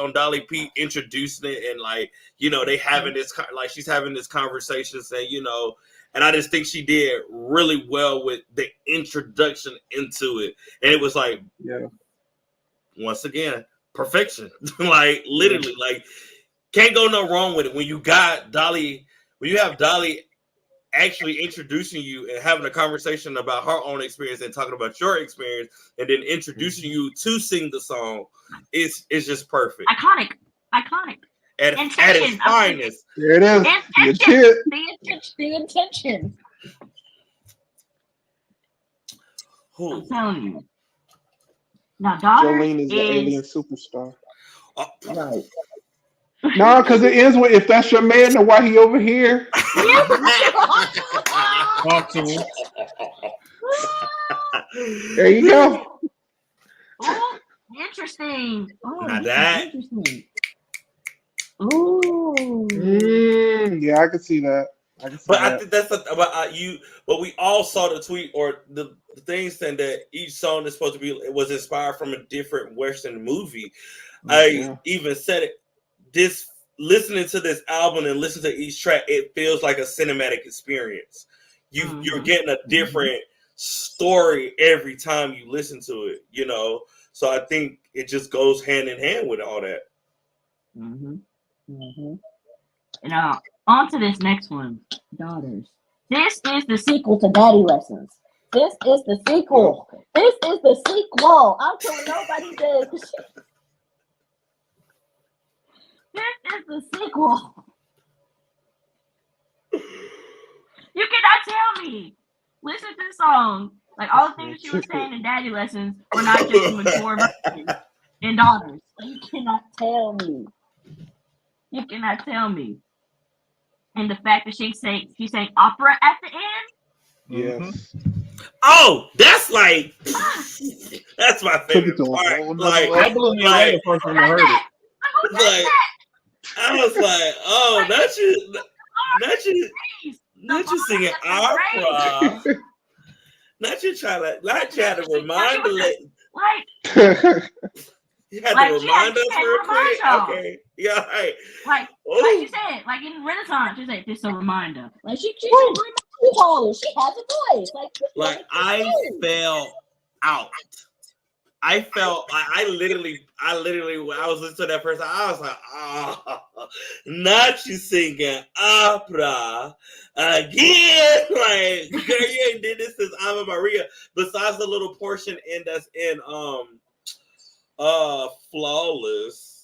P introducing it, and, like, you know, they having this, like, she's having this conversation saying, you know, and I just think she did really well with the introduction into it. And it was like, once again, perfection. Like, literally, like, can't go no wrong with it. When you got Dolly, when you have Dolly actually introducing you and having a conversation about her own experience and talking about your experience, and then introducing you to sing the song, it's just perfect. Iconic. At its finest. There it is. The intention. I'm telling you. Now, Jolene is the alien superstar. Right. No, because it ends with, "If that's your man, then why he over here?" Talk to him. There you go. Oh, interesting. Now that. Interesting. Ooh. Yeah, I can see that. I think that's but we all saw the tweet or the thing saying that each song is supposed to be was inspired from a different Western movie. I even said it. This listening to this album and listening to each track, it feels like a cinematic experience. You're getting a different story every time you listen to it, you know. So I think it just goes hand in hand with all that. Now, on to this next one, Daughters. This is the sequel to Daddy Lessons. This is the sequel. This is the sequel. I'm telling nobody this. This is the sequel. You cannot tell me. Listen to the song. Like, all the things she was saying in Daddy Lessons were not just mature versions in Daughters. You cannot tell me. You cannot tell me. And the fact that she sang opera at the end. Yes. Oh, that's like that's my favorite part. Like, I blew me away the first time I heard it. Like, I was like, oh, not you singing opera. Not you trying to remind the you had to remind us real quick. Okay. Yeah, right. Like you said, like in Renaissance, she said, "This is a reminder." Like she she has a voice. Like I fell out I felt I literally when I was listening to that first time, I was like, not you singing opera again. Like, girl, you ain't did this since Ave Maria. Besides the little portion that's in Flawless.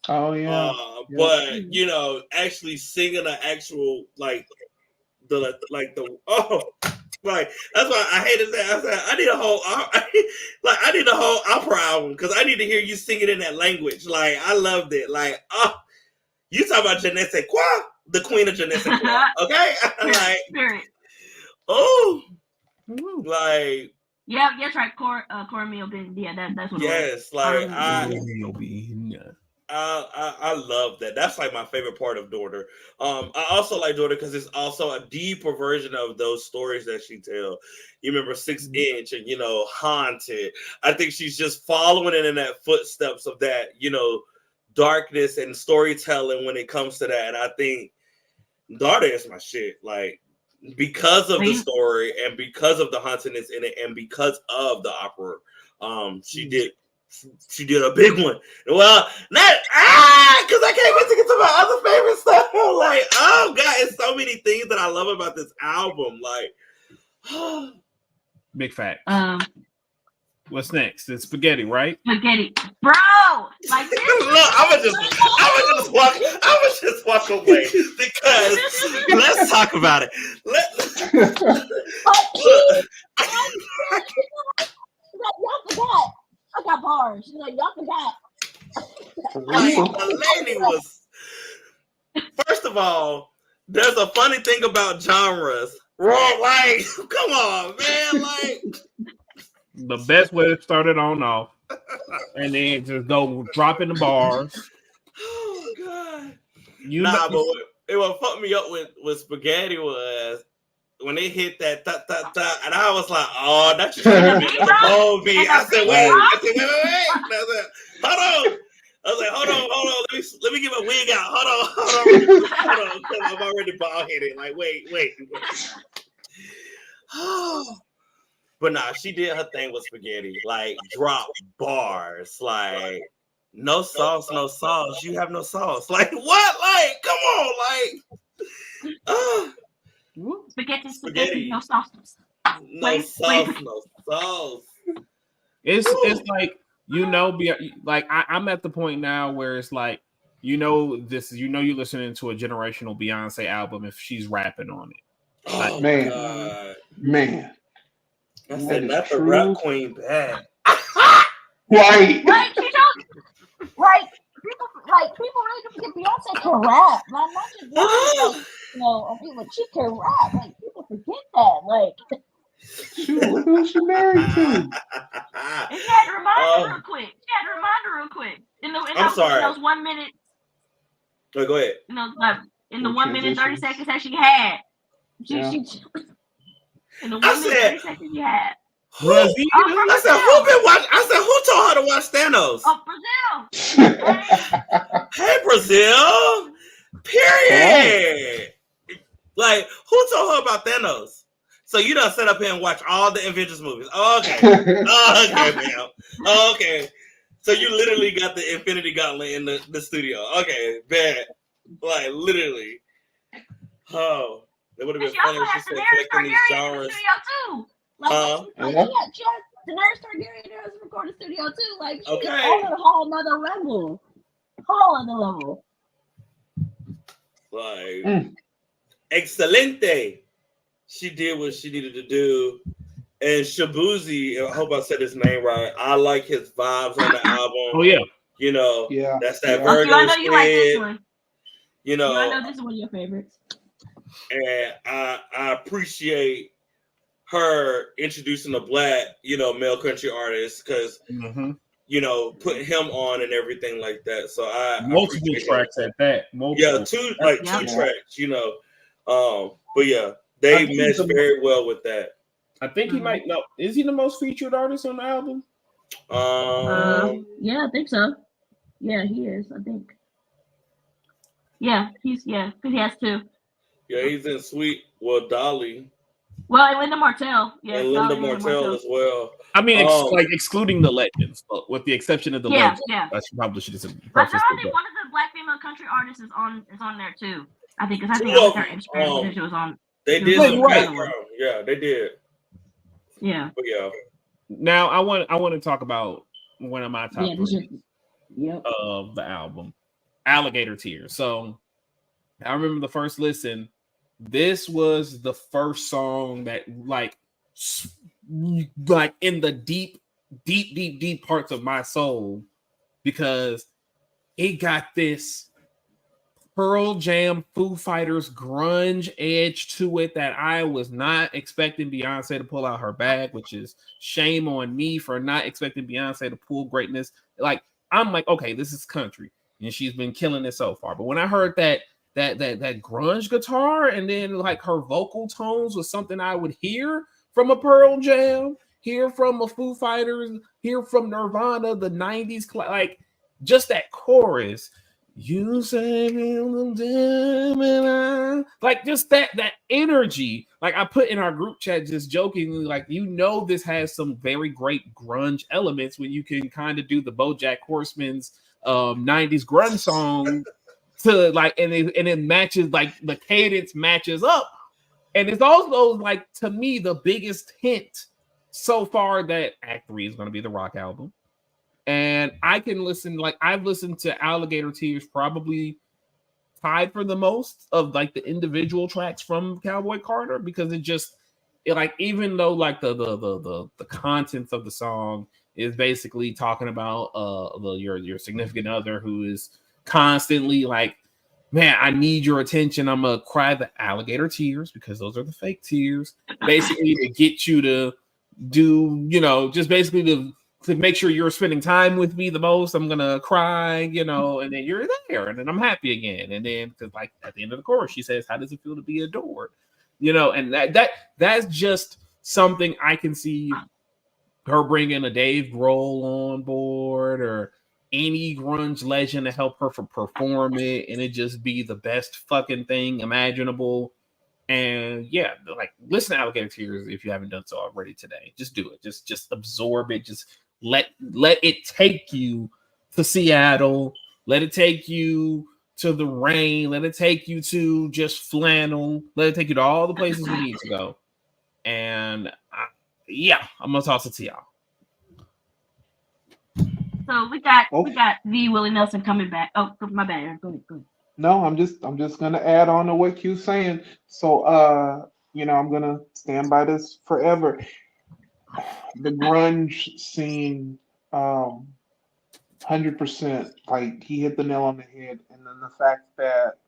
Oh yeah. But you know, actually singing an actual like the like that's why I hated that. I said I need a whole opera album because I need to hear you sing it in that language. Like I loved it. Like you talk about Je ne sais quoi, the queen of Je ne sais quoi. Okay, like oh, like yeah, that's right. Cornmeal bean. Yeah, that's what. Yes, like I I love that. That's like my favorite part of Daughter. I also like Daughter because it's also a deeper version of those stories that she tell. You remember 6 Inch and Haunted. I think she's just following in that footsteps of that, darkness and storytelling when it comes to that. And I think Daughter is my shit. Like because of the story and because of the hauntedness in it and because of the opera, she did a big one. Well, not because I can't wait to get to my other favorite stuff. Like, oh god, it's so many things that I love about this album. Like, big fact. What's next? It's spaghetti, right? Spaghetti, bro. Like this. Look, I would just walk away because let's talk about it. Y'all forgot. I got bars. She's like, y'all forgot. Like, the lady was. First of all, there's a funny thing about genres. Right? Like, come on, man. Like, the best way to start it on off, and then just go dropping the bars. Oh god. But what fucked me up with Spaghetti was when they hit that and I was like, oh, that's just the whole beat. I said, wait. I said, hold on. I was like, hold on. Let me get my wig out. Hold on. I'm already bald headed. Like, wait. But nah, she did her thing with Spaghetti. Like, drop bars. Like, no sauce. You have no sauce. Like, what? Like, come on. Like, Spaghetti, no sauce. No sauce. It's like, like I'm at the point now where it's like, you're listening to a generational Beyonce album if she's rapping on it. Like, man. I said, not the rap queen bad. Right. Like, people really don't forget Beyonce can rap. Like, not just that, she can rap. Like, people forget that. Like, shoot, look who she married to. And she had to remind her real quick. In those 1 minute. Oh, go ahead. In the 1 minute 30 seconds that she had. In the 1 minute 30 seconds you had. I said, who been watching? I said, who told her to watch Thanos? Oh, Brazil. Hey, Brazil. Period. Like, who told her about Thanos? So you done set up here and watch all the Avengers movies. Oh, okay. Okay, ma'am. Okay. So you literally got the Infinity Gauntlet in the studio. Okay, bad. Like, literally. Oh. It would have been funny if she said collecting these genres. She has Daenerys Targaryen there as a recording studio too. Like, she's on a whole nother level. Like, excelente. She did what she needed to do. And Shabuzi, I hope I said his name right. I like his vibes on the album. Oh yeah. That's that Virgo. I know you like this one. I know this is one of your favorites. And I appreciate her introducing a black, male country artist because, putting him on and everything like that. So multiple tracks at that. Two tracks, but yeah, they meshed very well with that. I think he might know. Is he the most featured artist on the album? Yeah, I think so. Yeah, he is. I think. Yeah, because he has two. Yeah, he's in Sweet. Well, Dolly. Well, and Linda Martell. Yeah, and shout Linda out Linda Martell as well. I mean, like excluding the legends, but with the exception of the Yeah, legends. yeah. I probably should have But no, prefaced I it. think one of the black female country artists is on there too. I think because I think Two I of looked at her Instagram them. because she was on. They She was did on some another Right. one. background. Yeah, they did. Yeah. But yeah. Now I want to talk about one of my top Yeah. three Yep. of the album, Alligator Tears. So I remember the first listen. This was the first song that like in the deep parts of my soul, because it got this Pearl Jam, Foo Fighters grunge edge to it that I was not expecting Beyonce to pull out her bag, which is shame on me for not expecting Beyonce to pull greatness. Like, I'm like, okay, this is country, and she's been killing it so far. But when I heard that grunge guitar, and then like her vocal tones was something I would hear from a Pearl Jam, hear from a Foo Fighters, hear from Nirvana, the 90s, like just that chorus. You say like just that energy. Like I put in our group chat just jokingly, like, this has some very great grunge elements when you can kind of do the BoJack Horseman's 90s grunge song to like, and it matches, like the cadence matches up. And it's also like, to me, the biggest hint so far that Act 3 is going to be the rock album. And I can listen, like I've listened to Alligator Tears probably tied for the most of like the individual tracks from Cowboy Carter, because it like, even though like the contents of the song is basically talking about your significant other who is constantly like, man, I need your attention, I'm gonna cry the alligator tears, because those are the fake tears, basically to get you to do, just basically to make sure you're spending time with me the most. I'm gonna cry, and then you're there, and then I'm happy again. And then, because like at the end of the chorus, she says, "How does it feel to be adored?" And that's just something I can see her bringing a Dave Grohl on board, or any grunge legend to help her perform it, and it just be the best fucking thing imaginable. And yeah, like, listen to Alligator Tears if you haven't done so already today. Just do it. Just absorb it. Just let it take you to Seattle. Let it take you to the rain. Let it take you to just flannel. Let it take you to all the places you need to go. And I'm gonna toss it to y'all. So we got V Willie Nelson coming back. Oh, my bad. Go ahead. No, I'm just gonna add on to what Q's saying. So I'm gonna stand by this forever. The grunge scene, 100%, like he hit the nail on the head. And then the fact that,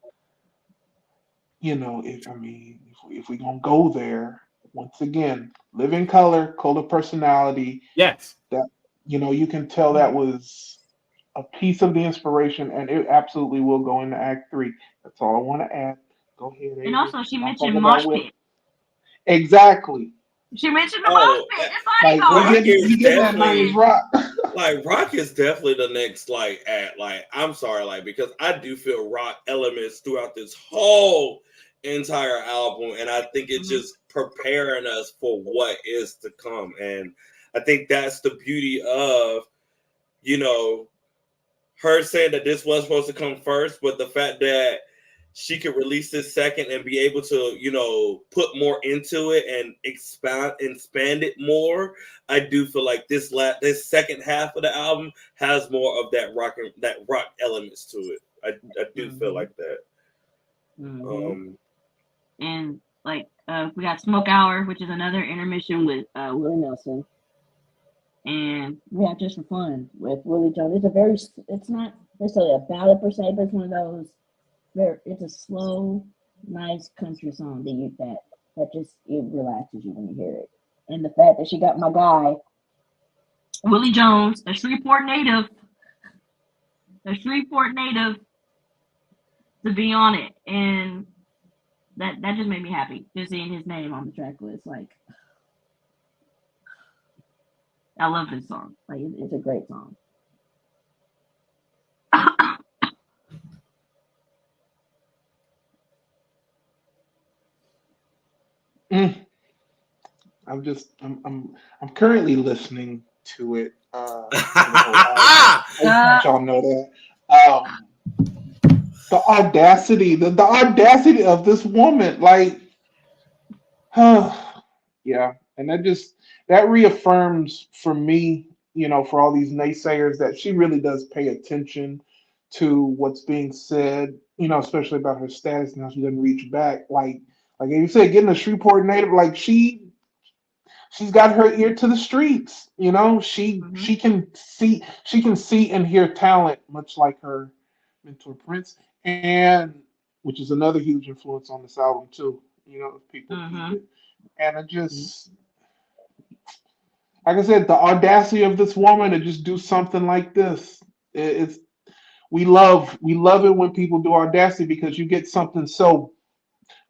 if we gonna go there, once again, Living Color, Cult of Personality, Yes. that you can tell that was a piece of the inspiration, and it absolutely will go into Act 3. That's all I want to add. Go ahead, Avery. And also, she I'll mentioned talk Mosh about Pit. Exactly. She mentioned the Mosh Pit and Like Bodyguard. we get that 90s rock. Like, rock is definitely the next, I'm sorry, like, because I do feel rock elements throughout this whole entire album, and I think it's just preparing us for what is to come. And I think that's the beauty of, her saying that this was supposed to come first, but the fact that she could release this second and be able to, put more into it and expand it more. I do feel like this second half of the album has more of that rock elements to it. I do feel like that. And like we got Smoke Hour, which is another intermission with Willie Nelson. And we have Just for Fun with Willie Jones. It's not necessarily a ballad per se, but it's one of those it's a slow, nice country song that just, it relaxes you when you hear it. And the fact that she got my guy Willie Jones, a Shreveport native, to be on it, and that just made me happy, just seeing his name on the track list. Like, I love this song. Like, it's a great song. I'm currently listening to it. I just want y'all to know that. The audacity, the audacity of this woman, like, yeah, and that reaffirms for me, for all these naysayers, that she really does pay attention to what's being said, especially about her status and how she doesn't reach back. Like you said, getting a Shreveport native, like she's got her ear to the streets. She can see and hear talent, much like her mentor Prince, and which is another huge influence on this album too. If people peep it, and it just, like I said, the audacity of this woman to just do something like this. It's we love it when people do audacity, because you get something so,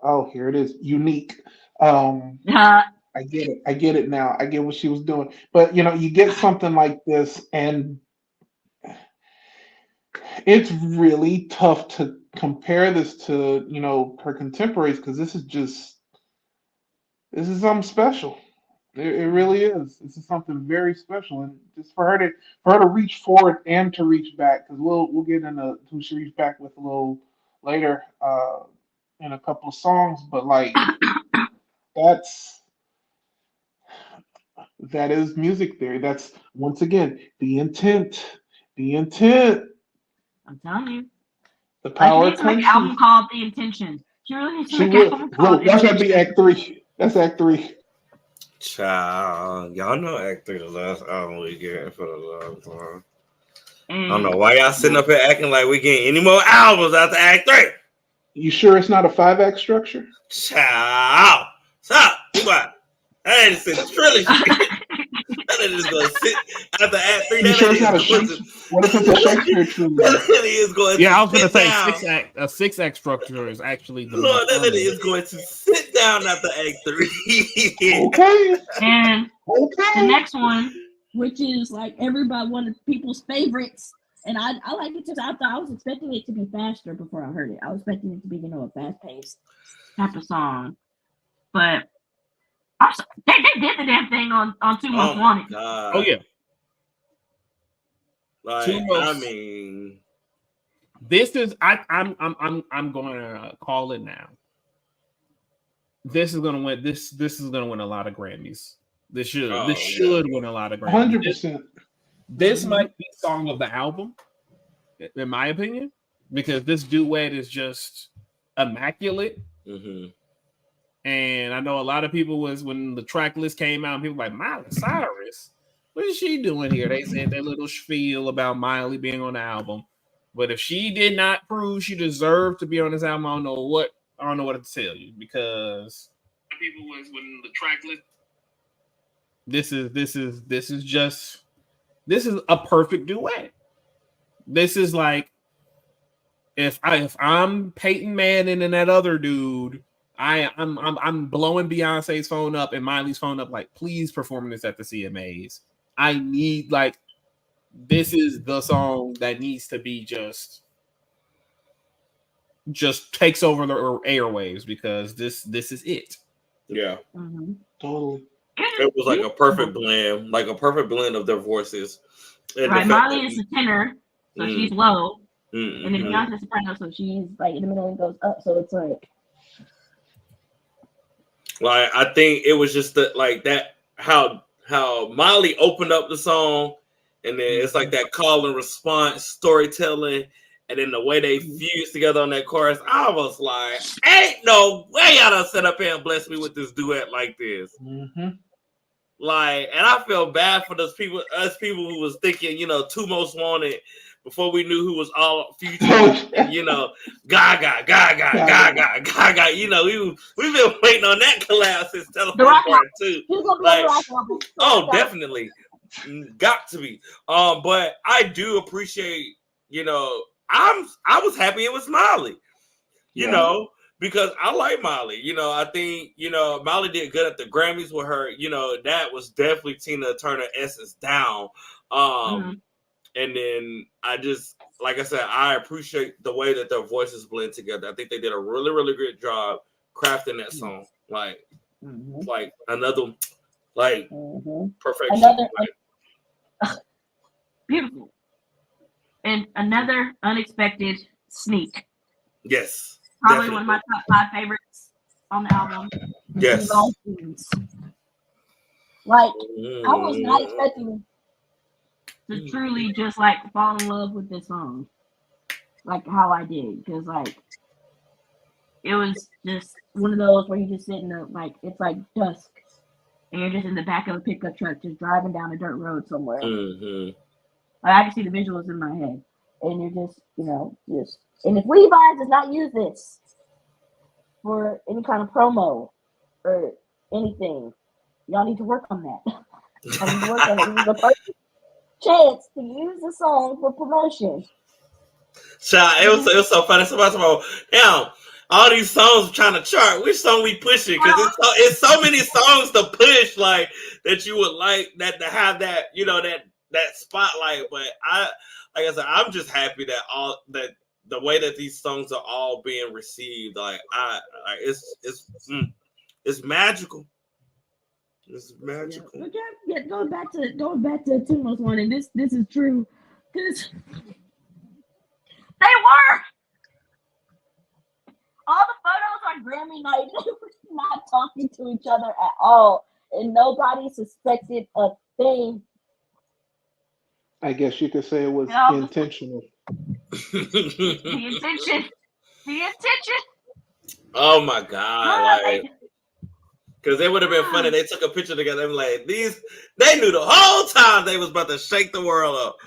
oh, here it is, unique. I get it. I get it now. I get what she was doing. But you get something like this, and it's really tough to compare this to her contemporaries, because this is something special. It really is. This is something very special, and just for her to reach forward and to reach back, because we'll get into who she reached back with a little later in a couple of songs. But like, that's that is music theory. That's, once again, the intent, the intent, I'm telling you. the Like, she power needs of to make an album country. called The Intention. She really needs to She make an will. album Bro, called The that's gotta be Intention. Act 3. That's Act 3. Child, y'all know Act 3 the last album we get for the love time. I don't And know why y'all sitting up here acting like we getting any more albums after Act 3. You sure it's not a 5-act structure? Child, stop. Come on. That ain't a trilogy. That lady is going to sit after Act 3. You That sure lady it's not a is going to. Shakespeare? What if it's a Shakespeare trilogy? That lady is going Yeah, to I was gonna sit say down. a 6-act structure is actually the more Lord, that lady common. is going to sit down after Act 3. Okay. and the Okay. next one, which is like everybody, one of people's favorites. And I like it too. I was expecting it to be faster before I heard it. I was expecting it to be, a fast paced type of song. But they did the damn thing on 2 Oh Most my Wanted. God. Oh yeah, Like, Two I Most. mean, This is I'm going to call it now. This is going to win. This is going to win a lot of Grammys. This should win a lot of Grammys. 100%. This might be song of the album, in my opinion, because this duet is just immaculate. mm-hmm. And I know a lot of people when the track list came out, people were like, Miley Cyrus, what is she doing here? They said that little spiel about Miley being on the album. But if she did not prove she deserved to be on this album, I don't know what to tell you, because people was when the track list. This is a perfect duet. This is like if I'm Peyton Manning and that other dude, I'm blowing Beyonce's phone up and Miley's phone up, like, please perform this at the CMAs. I need, like, this is the song that needs to be just takes over the airwaves, because this is it. Yeah. Mm-hmm. Totally. It was like a perfect blend of their voices. And right, Miley is a tenor, so she's low, mm-hmm. and then Beyonce's soprano, so she's like in the middle and goes up. So it's like I think it was just that how Miley opened up the song, and then it's like that call and response storytelling, and then the way they fused together on that chorus. I was like, ain't no way y'all done set up here and bless me with this duet like this. Mm-hmm. Like, and I feel bad for us people who was thinking, 2 Most Wanted before we knew who was all Future, Gaga. We've been waiting on that collab since Telephone Part 2. Like, oh, definitely, got to be. But I do appreciate, I was happy it was Miley, because I like Miley. I think, Miley did good at the Grammys with her. That was definitely Tina Turner essence down. And then I just, like I said, I appreciate the way that their voices blend together. I think they did a really, really good job crafting that song. Like another Like Mm-hmm. perfection. Beautiful. And another unexpected sneak. Yes, Probably definitely. one of my top 5 favorites on the album. Yes. Like, I was not expecting to truly just like fall in love with this song, like how I did, because like it was just one of those where you just sitting there, like it's like dusk, and you're just in the back of a pickup truck, just driving down a dirt road somewhere. Mm-hmm. Like, I can see the visuals in my head, and you're just, just. And if Levi's does not use this for any kind of promo or anything, y'all need to work on that. I need to work on it. This is the perfect chance to use the song for promotion. Child, it was so funny. Somebody about, damn, all these songs trying to chart. Which song we pushing? Because it's so many songs to push, like that you would like that to have that that spotlight. But like I said, I'm just happy that the way that these songs are all being received, it's magical. It's magical. Yeah, going back to Timo's one, and this is true, because they were all the photos on Grammy night. They were not talking to each other at all, and nobody suspected a thing. I guess you could say it was intentional. The intention. Oh my God! Like, because it would have been funny. They took a picture together and like they knew the whole time they was about to shake the world up.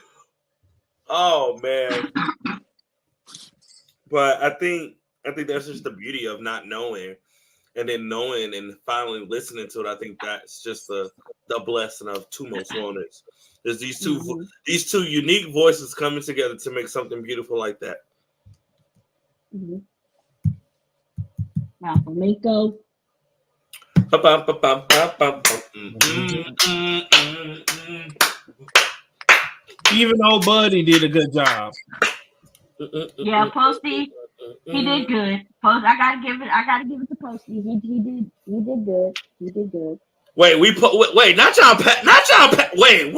Oh man. But I think that's just the beauty of not knowing and then knowing and finally listening to it. I think that's just the blessing of two most wonders. There's these two unique voices coming together to make something beautiful like that. Mm-hmm. Now Flamenco. Even old Buddy did a good job. Yeah, Posty, he did good. I gotta give it to Posty. He did good. He did good. Wait, not y'all. Wait.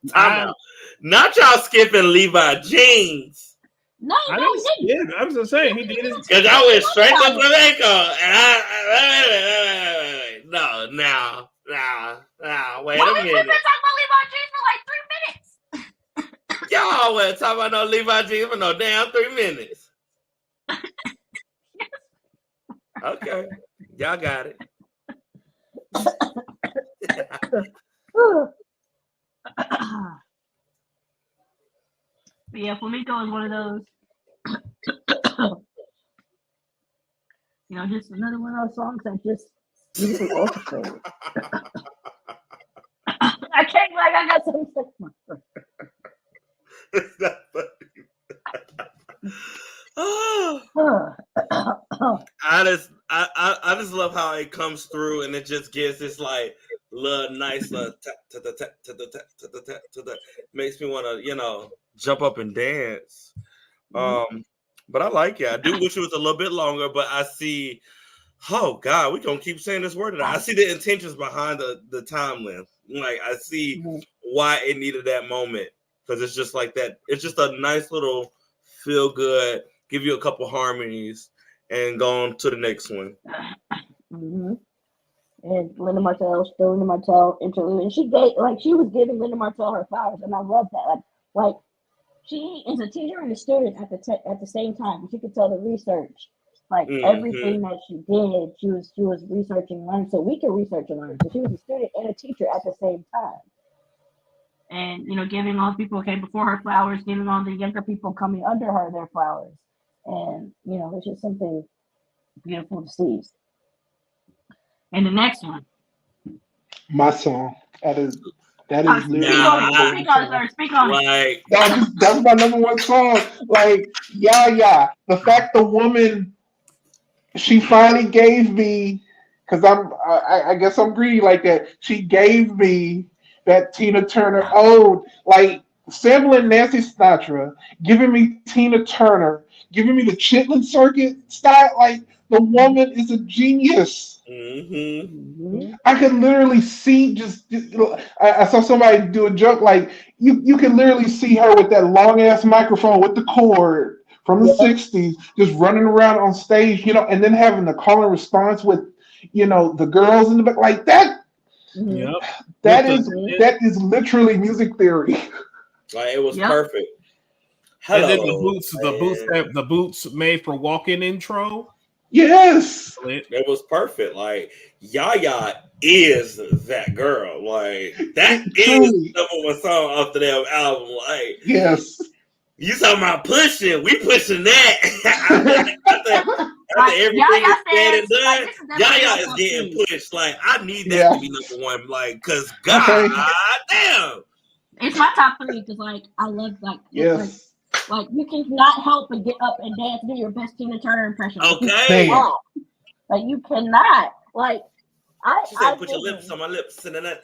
Time out. Not y'all skipping Levi Jeans. No, I was just saying he did it because I went straight to Flamenco, and now, wait a minute. We've been talking about Levi Jeans for like 3 minutes. Y'all wasn't talking about no Levi Jeans for no damn 3 minutes. Okay, y'all got it. But yeah, Flamenco is one of those. Just another one of those songs that just beautifully orchestrated. I can't, like, I got something stuck in my throat. It's not funny. I just love how it comes through and it just gives this like little nice makes me want to jump up and dance. But I like it. I do wish it was a little bit longer, but I see. Oh God, we gonna keep saying this word. I see the intentions behind the time length. Like I see why it needed that moment because it's just like that. It's just a nice little feel good. Give you a couple harmonies and go on to the next one. Mm-hmm. And Linda Martell interlude, and she was giving Linda Martell her flowers, and I love that. Like she is a teacher and a student at the same time. She could tell the research, like everything that she did. She was researching and learning, so we can research and learn. So she was a student and a teacher at the same time. And giving all the people who came before her flowers, giving all the younger people coming under her their flowers, and it's just something beautiful to see. And the next one, my song. That is literally speak on it. That's my number one song. Like, yeah. The fact the woman, she finally gave me, because I guess I'm greedy like that. She gave me that Tina Turner ode, like sampling Nancy Sinatra, giving me Tina Turner, giving me the Chitlin Circuit style. Like, The woman is a genius. Mm-hmm. I could literally see I saw somebody do a joke like you can literally see her with that long ass microphone with the cord from the Yep. '60s, just running around on stage, and then having the call and response with, the girls in the back like that. Yep. That With is the- that is literally music theory. Like it was Yep. perfect. and then Hello, the boots made for walking intro. Yes. it was perfect. Like Yaya is that girl. Like that is the Truly. number one song off the damn album. Like Yes. you talking about pushing, we pushing that. After Like, everything Yaya is said says, and done, like, this is definitely Yaya my is top getting three. pushed. Like I need that Yeah. to be number one. Like, cause God Okay. damn. It's my top three because, like, I love, like, Yes. like you cannot help but get up and dance, do your best Tina Turner impression. Like, you Okay. cannot. Like, you cannot. Like, She said, "Put your lips on my lips." And then yeah.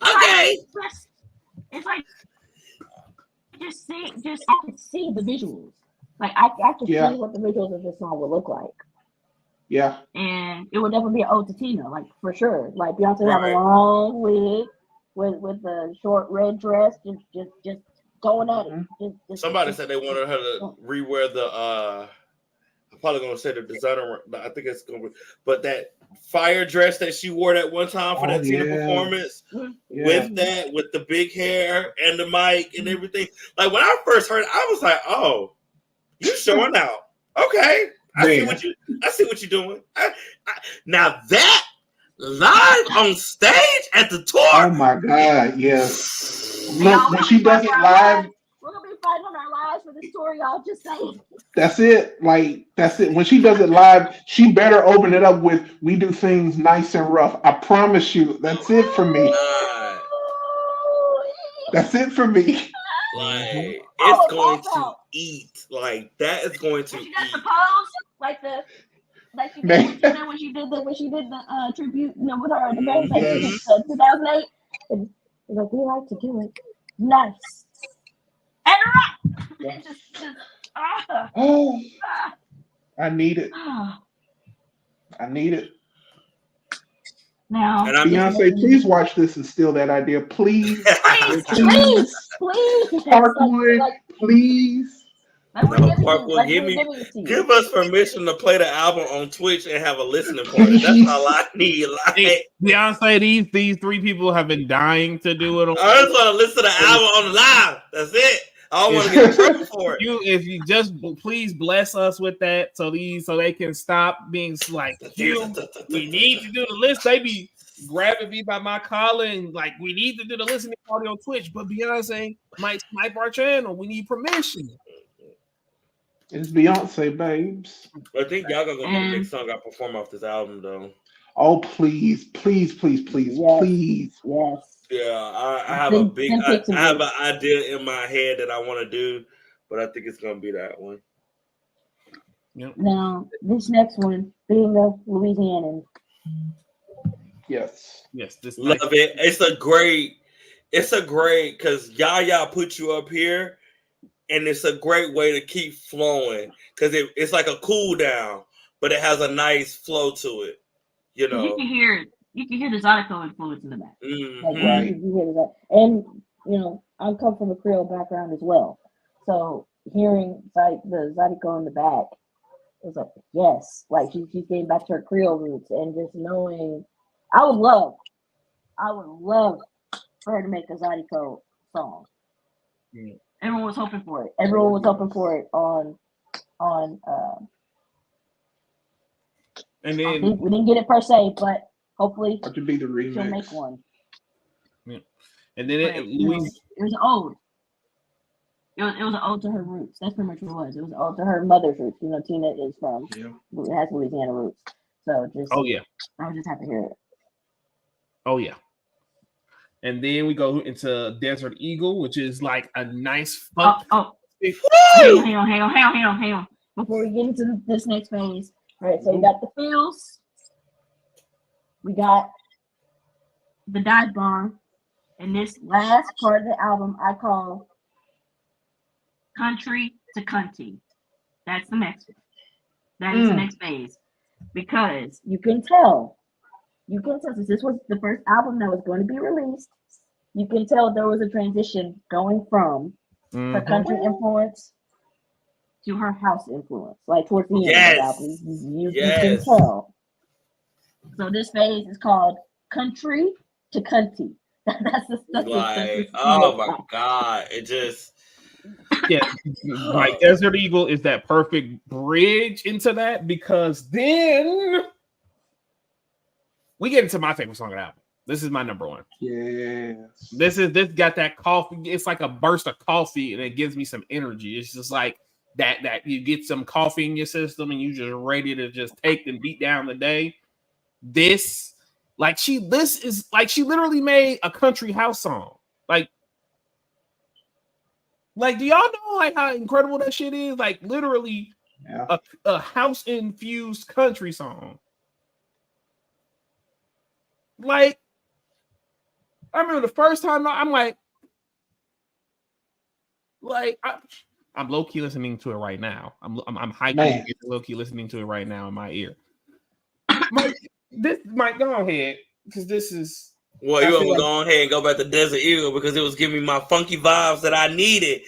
Okay. It's like just I can see the visuals. Like I can Yeah. see what the visuals of this song would look like, Yeah. and it would definitely be an ode to Tina, like for sure. Like Beyonce have a Right. long wig with the short red dress, just going at it. Just Somebody said they wanted her to rewear the. I'm probably gonna say the designer. I think it's gonna be, but that fire dress that she wore that one time for that Tina performance. Yeah. With the big hair and the mic and everything. Like when I first heard it, I was like, "Oh, you showing out? Okay, I see what you're doing." Now that live on stage at the tour. Oh my God! Yes. Look, when she does it live, we're gonna be fighting on our lives for this tour, y'all. Just saying. that's it. Like that's it. When she does it live, she better open it up with "We do things nice and rough." I promise you, that's it for me. That's it for me. Like it's going to eat. Like that is going to eat. The pose, like she did when she did the tribute, with her in the band, like 2008. And like we like to do it nice and right. I need it. I need it. Now, Beyonce, please watch this and steal that idea, please. please. Parkwood, please. Give us permission to play the album on Twitch and have a listening party. That's all I need. Like Beyonce, these three people have been dying to do it. I just want to listen to the album on the live. That's it. I don't want to get in trouble for it. If you just please bless us with that, so they can stop being like, we need to do the list. They be grabbing me by my collar and like, we need to do the listening party on Twitch, but Beyonce might snipe our channel. We need permission. It's Beyonce, babes. I think y'all gonna be the next song I perform off this album, though. Oh, please. Yes. Yeah, I have I have an idea in my head that I want to do, but I think it's gonna be that one. Yep. Now, this next one, being a Louisianan. Yes. Love it. It's a great because Yaya put you up here, and it's a great way to keep flowing because it's like a cool down, but it has a nice flow to it. You can hear it. You can hear the Zydeco influence in the back. Mm-hmm. Right. You hear that. And, I come from a Creole background as well. So hearing the Zydeco in the back, it's like, yes. Like, she's getting back to her Creole roots and just knowing. I would love for her to make a Zydeco song. Yeah. Everyone was hoping for it. Everyone was hoping for it on and then we didn't get it per se, but hopefully to be the remix. She'll make one. Yeah. And then it was an ode. It was an ode to her roots. That's pretty much what it was. It was an ode to her mother's roots. Tina is from has Louisiana roots. So just I was just happy to hear it. Oh yeah. And then we go into Desert Eagle, which is like a nice funk. Hang on. Before we get into this next phase. All right, so we got the feels. We got the dive bomb. And this last part of the album I call Country to country. That's the next one. That is the next phase. Because you can tell, since this was the first album that was going to be released, you can tell there was a transition going from her country influence to her house influence. Like towards the end of the album, you can tell. So this phase is called country to country. That's the oh my god, it just like Desert Eagle is that perfect bridge into that, because then we get into my favorite song of the album. This is my number one. Yes. This got that coffee. It's like a burst of coffee, and it gives me some energy. It's just like that you get some coffee in your system, and you just ready to just take and beat down the day. This is like she literally made a country house song. Like do y'all know like how incredible that shit is? Like literally a house infused country song. Like I remember the first time I'm low key listening to it right now. I'm hiking low key listening to it right now in my ear. Mike, go ahead, because this is. Well, you want me to go ahead and go back to Desert Eagle because it was giving me my funky vibes that I needed.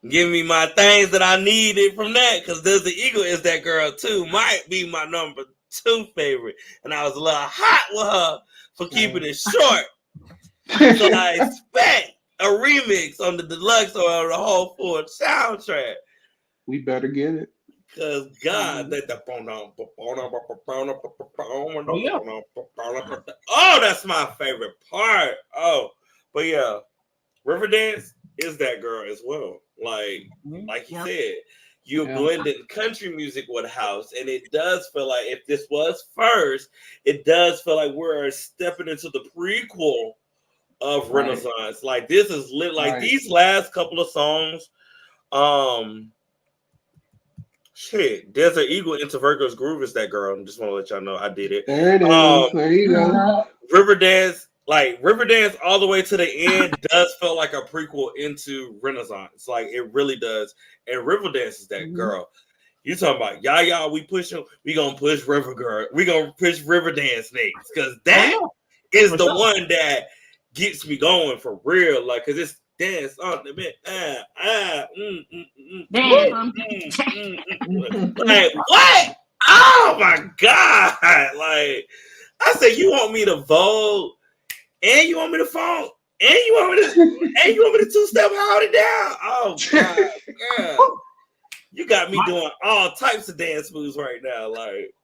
Give me my things that I needed from that, because Desert Eagle is that girl too. Might be my number 2 favorite, and I was a little hot with her for keeping it short. So I expect a remix on the deluxe or the whole full soundtrack. We better get it. Cause God, oh, that's my favorite part. Oh, but yeah, Riverdance is that girl as well. Like you said, you're blending country music with house, and it does feel like if this was first, it does feel like we're stepping into the prequel of Renaissance. Like this is lit. Like these last couple of songs, shit, Desert Eagle into Virgo's Groove is that girl. I just want to let y'all know I did it. There it is. There you go. Riverdance all the way to the end does feel like a prequel into Renaissance. Like it really does. And Riverdance is that girl. You talking about we gonna push River Girl. We gonna push Riverdance next. Cause that is the one that gets me going for real. Like, cause it's dance on the bit. Like what? Oh my god! Like I said, you want me to vote, and you want me to phone, and you want me to 2-step hold it down. Oh god, girl. You got me doing all types of dance moves right now. Like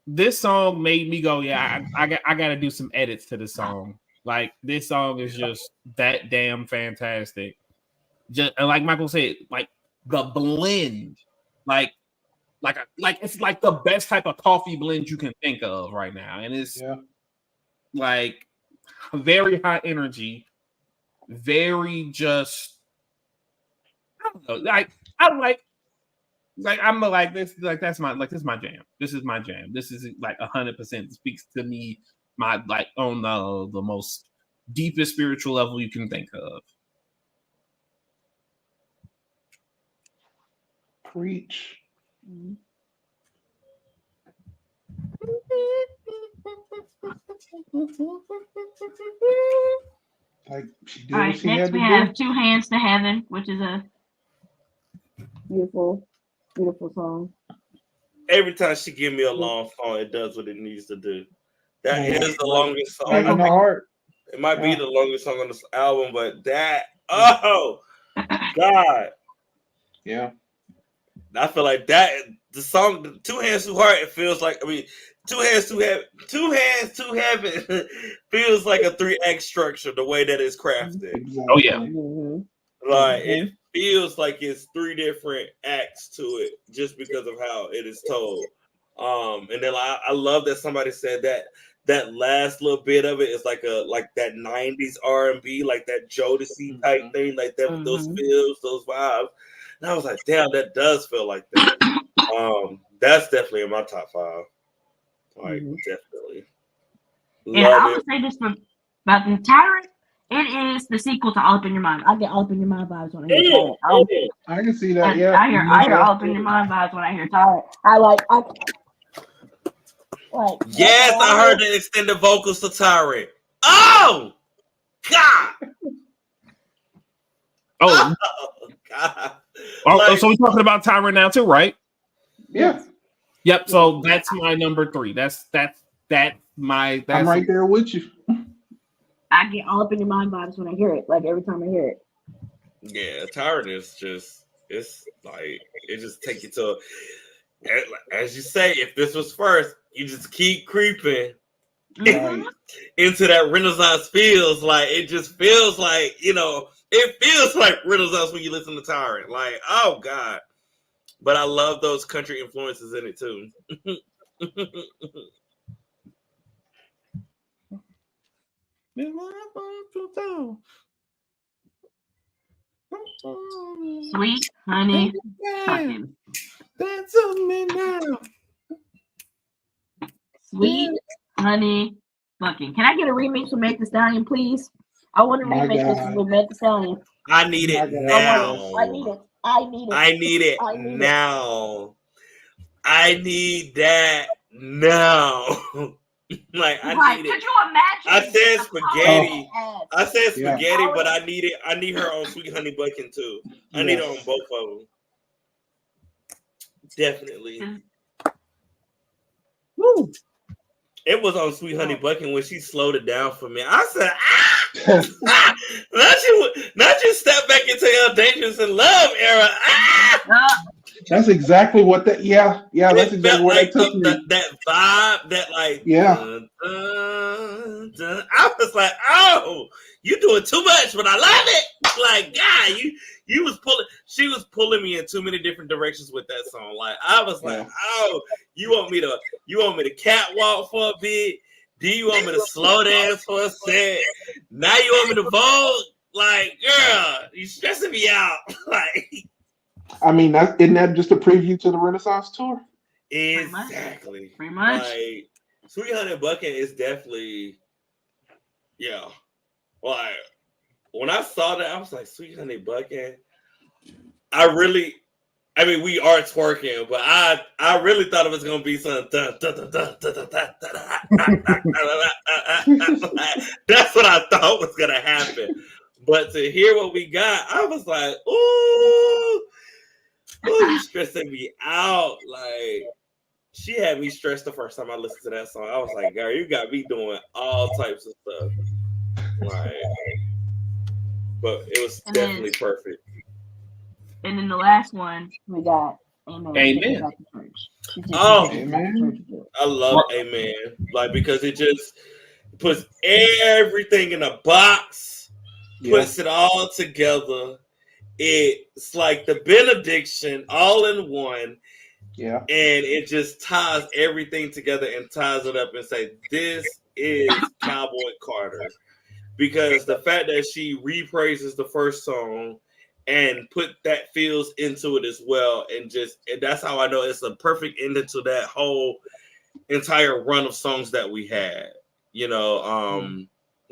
this song made me go, I got to do some edits to this song. Like this song is just that damn fantastic. Just like Michael said, like the blend, like it's like the best type of coffee blend you can think of right now, and it's like very high energy, very just I don't know, this is my jam. This is my jam. This is like 100% speaks to me. My like on the most deepest spiritual level you can think of. Preach. Like she did. All right, next we have Two Hands to Heaven, which is a beautiful song. Every time she give me a long song, it does what it needs to do. That is the longest song. Right in the heart. It might be the longest song on this album, but that God. Yeah. I feel like that the song Two Hands to Heart, it feels like Two Hands to Heaven feels like a 3-act structure, the way that it's crafted. Exactly. Oh yeah. Like it feels like it's 3 different acts to it just because of how it is told. And then I love that somebody said that last little bit of it is like that 90s R&B, like that Jodeci type thing, like that those feels, those vibes. And I was like, damn, that does feel like that. That's definitely in my top 5. Like definitely. And I would say this about the entire It is the sequel to All Up in Your Mind. I get All Up in Your Mind vibes when I hear Tired. I can see that. And Yeah, I hear All Up in Your Mind vibes when I hear Tired. I like. Yes, I heard the extended vocals to Tyrant. Oh God! Oh, God! so we're talking about Tyrant now too, right? Yeah. Yep. So that's my number 3. That's I'm right there with you. I get All Up in Your Mind vibes when I hear it. Like every time I hear it. Yeah, Tyrant is just. It's like it just take you to. As you say, if this was first, you just keep creeping into that Renaissance feels. Like it just feels like, it feels like Renaissance when you listen to Tyrant. Like, oh God. But I love those country influences in it too. Sweet honey fucking. That's on me now. Sweet honey fucking. Can I get a remix with Meg Thee Stallion, please? I want to remix this with Meg Thee Stallion. I need it now. I need it. I need it. I need it now. I need that now. Like I need it. Could you imagine? I said spaghetti. I said Yeah. spaghetti, but I need it. I need her on Sweet Honey Buckin' too. I need her on both of them. Definitely. Woo. It was on Sweet Honey Buckin' when she slowed it down for me. I said, not you step back into your Dangerous in Love era. That's exactly what that. Yeah, that's exactly what it took me. That vibe, that like. Yeah. I was like, oh, you doing too much, but I love it. Like, God, you was pulling. She was pulling me in too many different directions with that song. Like, I was like, oh, you want me to catwalk for a bit? Do you want me to slow dance for a set? Now you want me to vote? Like, girl, you stressing me out. Like, I mean, isn't that just a preview to the Renaissance tour? Exactly. Pretty much. Like, Sweet Honey Buckin' is definitely, yeah. Like, when I saw that, I was like, Sweet Honey Buckin'. We are twerking, but I really thought it was gonna be some. That's what I thought was gonna happen. But to hear what we got, I was like, ooh, you stressing me out. Like, she had me stressed the first time I listened to that song. I was like, girl, you got me doing all types of stuff. Like, but it was definitely perfect. And then the last one we got Amen. Oh, Amen. I love Amen. Like, because it just puts everything in a box, puts it all together. It's like the benediction all in one. Yeah. And it just ties everything together and ties it up and say, this is Cowboy Carter. Because the fact that she repraises the first song and put that feels into it as well. And that's how I know it's a perfect ending to that whole entire run of songs that we had. The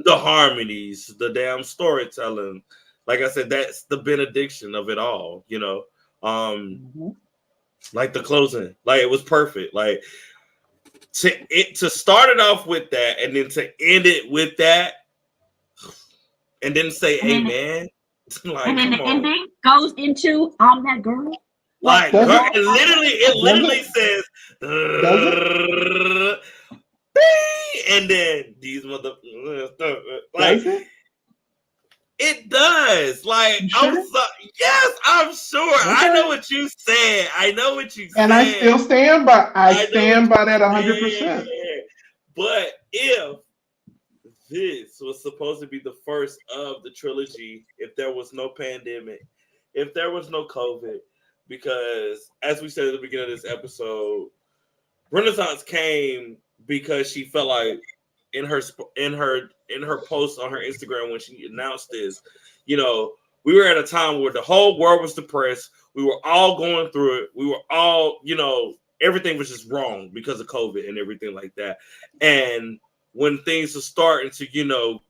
harmonies, the damn storytelling. Like I said, that's the benediction of it all, like the closing, like it was perfect. Like to start it off with that, and then to end it with that, and then say amen. Like, and then the ending goes into "I'm that girl." Like, it literally says, and then these like. It does. Like, sure? Yes, I'm sure. Okay. I know what you said. And I still stand by. I stand by that 100%. But if this was supposed to be the first of the trilogy, if there was no pandemic, if there was no COVID, because as we said at the beginning of this episode, Renaissance came because she felt like in her post on her Instagram when she announced this, we were at a time where the whole world was depressed. We were all going through it. We were all, everything was just wrong because of COVID and everything like that. And when things are starting to,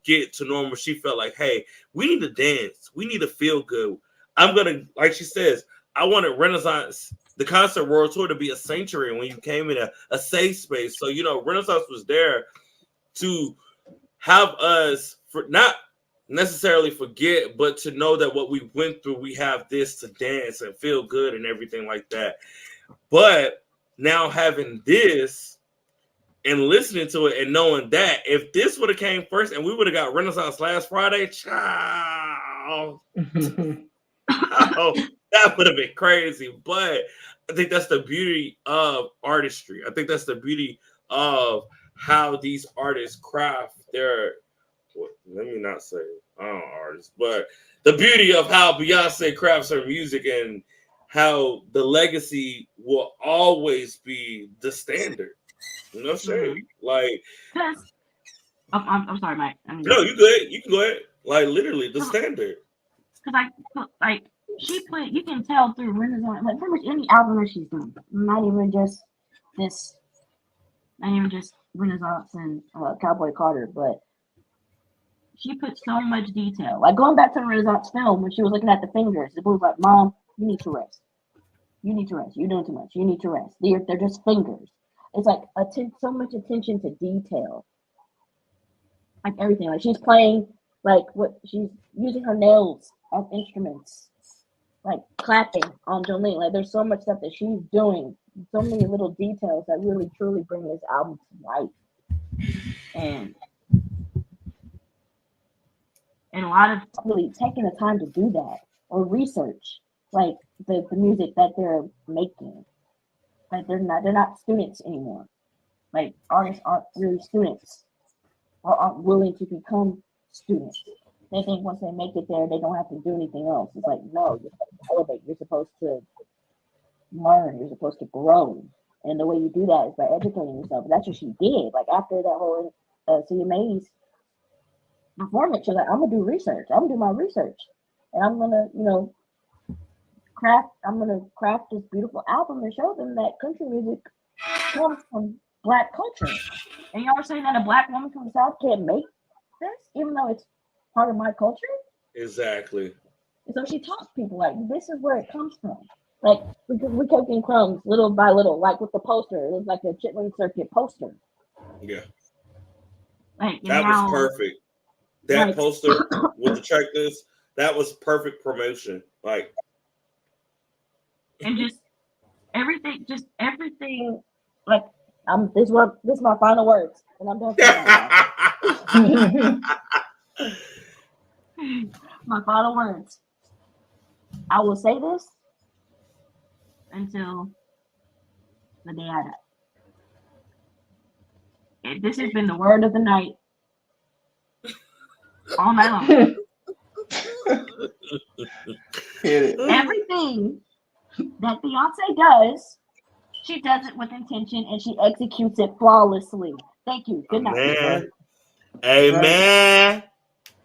get to normal, she felt like, hey, we need to dance. We need to feel good. I'm going to, like she says, I wanted Renaissance, the concert world tour, to be a sanctuary when you came in a safe space. So, Renaissance was there to have us for not necessarily forget, but to know that what we went through, we have this to dance and feel good and everything like that. But now having this and listening to it and knowing that if this would have came first and we would have got Renaissance last Friday, child, oh, that would have been crazy. But I think that's the beauty of artistry. I think that's the beauty of how these artists craft their, let me not say artists, but the beauty of how Beyonce crafts her music and how the legacy will always be the standard. No shade. Like, I'm sorry, Mike. no, you good. You can go ahead. Like, literally, the standard. Because she put, you can tell through Renaissance, like pretty much any album that she's done, not even just Renaissance and Cowboy Carter, but she put so much detail. Like going back to the Renaissance film when she was looking at the fingers, the was like, Mom, you need to rest. You need to rest. You're doing too much. You need to rest. They're just fingers. It's like so much attention to detail. Like everything. Like she's playing, like what she's using her nails on instruments, like clapping on Jolene. Like there's so much stuff that she's doing, so many little details that really truly bring this album to life. And a lot of really taking the time to do that or research like the music that they're making. Like they're not students anymore. Like artists aren't really students or aren't willing to become students. They think once they make it there, they don't have to do anything else. It's like, no, you're supposed to elevate. You're supposed to learn. You're supposed to grow. And the way you do that is by educating yourself. That's what she did. Like after that whole CMA's performance, she's like, I'm gonna do research. I'm gonna do my research, and I'm gonna, craft this beautiful album and show them that country music comes from Black culture. And y'all are saying that a Black woman from the South can't make this, even though it's part of my culture. Exactly. And so she taught people like this is where it comes from. Like we taking crumbs little by little, like with the poster. It was like a Chitlin Circuit poster. Yeah. Like that was perfect. That poster with the checklist, that was perfect promotion. Like, and just everything. Like, this is my final words, and I'm done. My final words. I will say this until the day I die. This has been the word of the night. All night long. Everything that Beyonce does, she does it with intention and she executes it flawlessly. Thank you. Good night. Amen.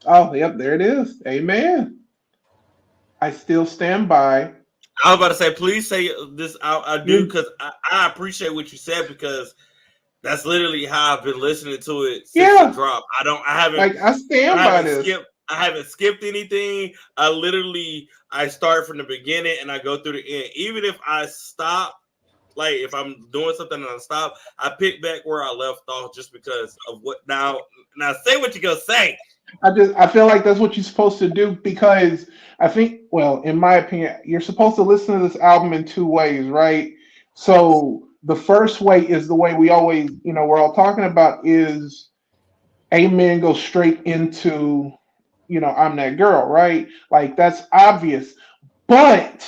Oh, yep, there it is. Amen. I still stand by. I was about to say, please say this out. I do, because I appreciate what you said, because that's literally how I've been listening to it since it dropped. I stand by this. I haven't skipped anything. I start from the beginning and I go through the end. Even if I stop, like if I'm doing something and I stop, I pick back where I left off just because of what now say what you're gonna say. I feel like that's what you're supposed to do, because I think, well, in my opinion, you're supposed to listen to this album in two ways, right? So the first way is the way we always, we're all talking about is Amen goes straight into, I'm that girl, right? Like that's obvious. But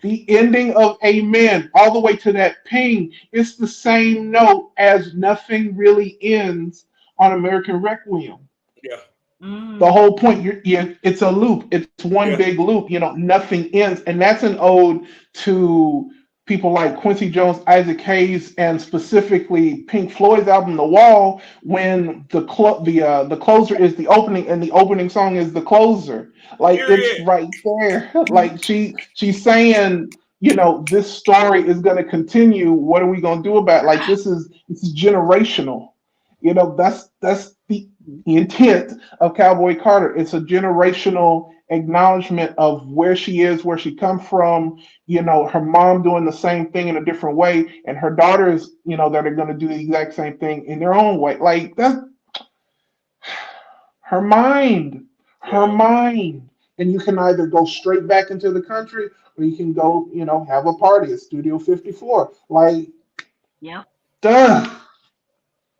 the ending of Amen all the way to that ping, it's the same note as Nothing Really Ends on American Requiem. Yeah. The whole point, it's a loop. It's one big loop. Nothing ends, and that's an ode to people like Quincy Jones, Isaac Hayes, and specifically Pink Floyd's album "The Wall." When the closer is the opening, and the opening song is the closer. Like it's right there. Like she's saying, this story is going to continue. What are we going to do about it? Like this is generational. You know, that's the intent of Cowboy Carter. It's a generational acknowledgement of where she is, where she come from. You know, her mom doing the same thing in a different way, and her daughters, you know, that are going to do the exact same thing in their own way. Like that's her mind, her Yeah. mind. And you can either go straight back into the country, or you can go, you know, have a party at Studio 54. Like, Yep. duh,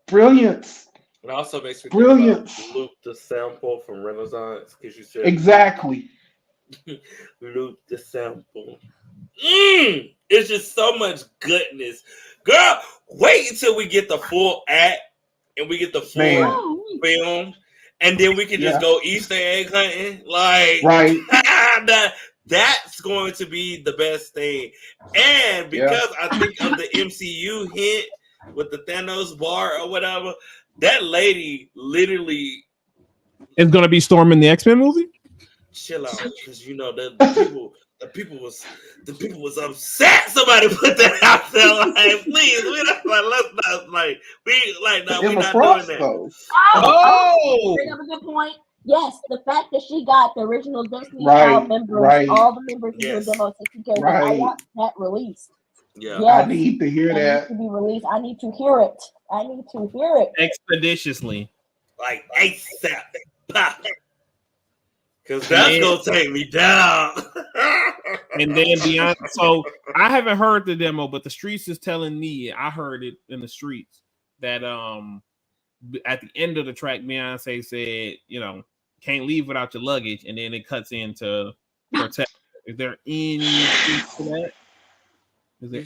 brilliance, It also makes me think about brilliance. Luke the sample from Renaissance because you said Exactly. Loot the sample. It's just so much goodness. Girl, wait until we get the full act and we get the full Man. film, and then we can just Yeah. go Easter egg hunting. Like, Right. that's going to be the best thing. And because I think of the MCU hint with the Thanos bar or whatever, that lady literally It's gonna be storming the X-Men movie. chill out, because you know the people was upset. Somebody put that out there. Like, please, we not like, let's not like we like no, we Emma not Frost, doing that. though. Oh! Bring up a good point. Yes, the fact that she got the original Destiny Right, Child members, right. all the members into Yes. a demo 60 characters. I Right. want that released. Yeah. I Yes, need to hear it needs that. to be released. I need to hear it. I need to hear it. Expeditiously. Like ASAP. Because that's Man. gonna take me down. And then beyond, so I haven't heard the demo, but the streets is telling me, I heard it in the streets, that at the end of the track, Beyonce said, you know, can't leave without your luggage, and then it cuts into protect. Is there any truth to that? Is there you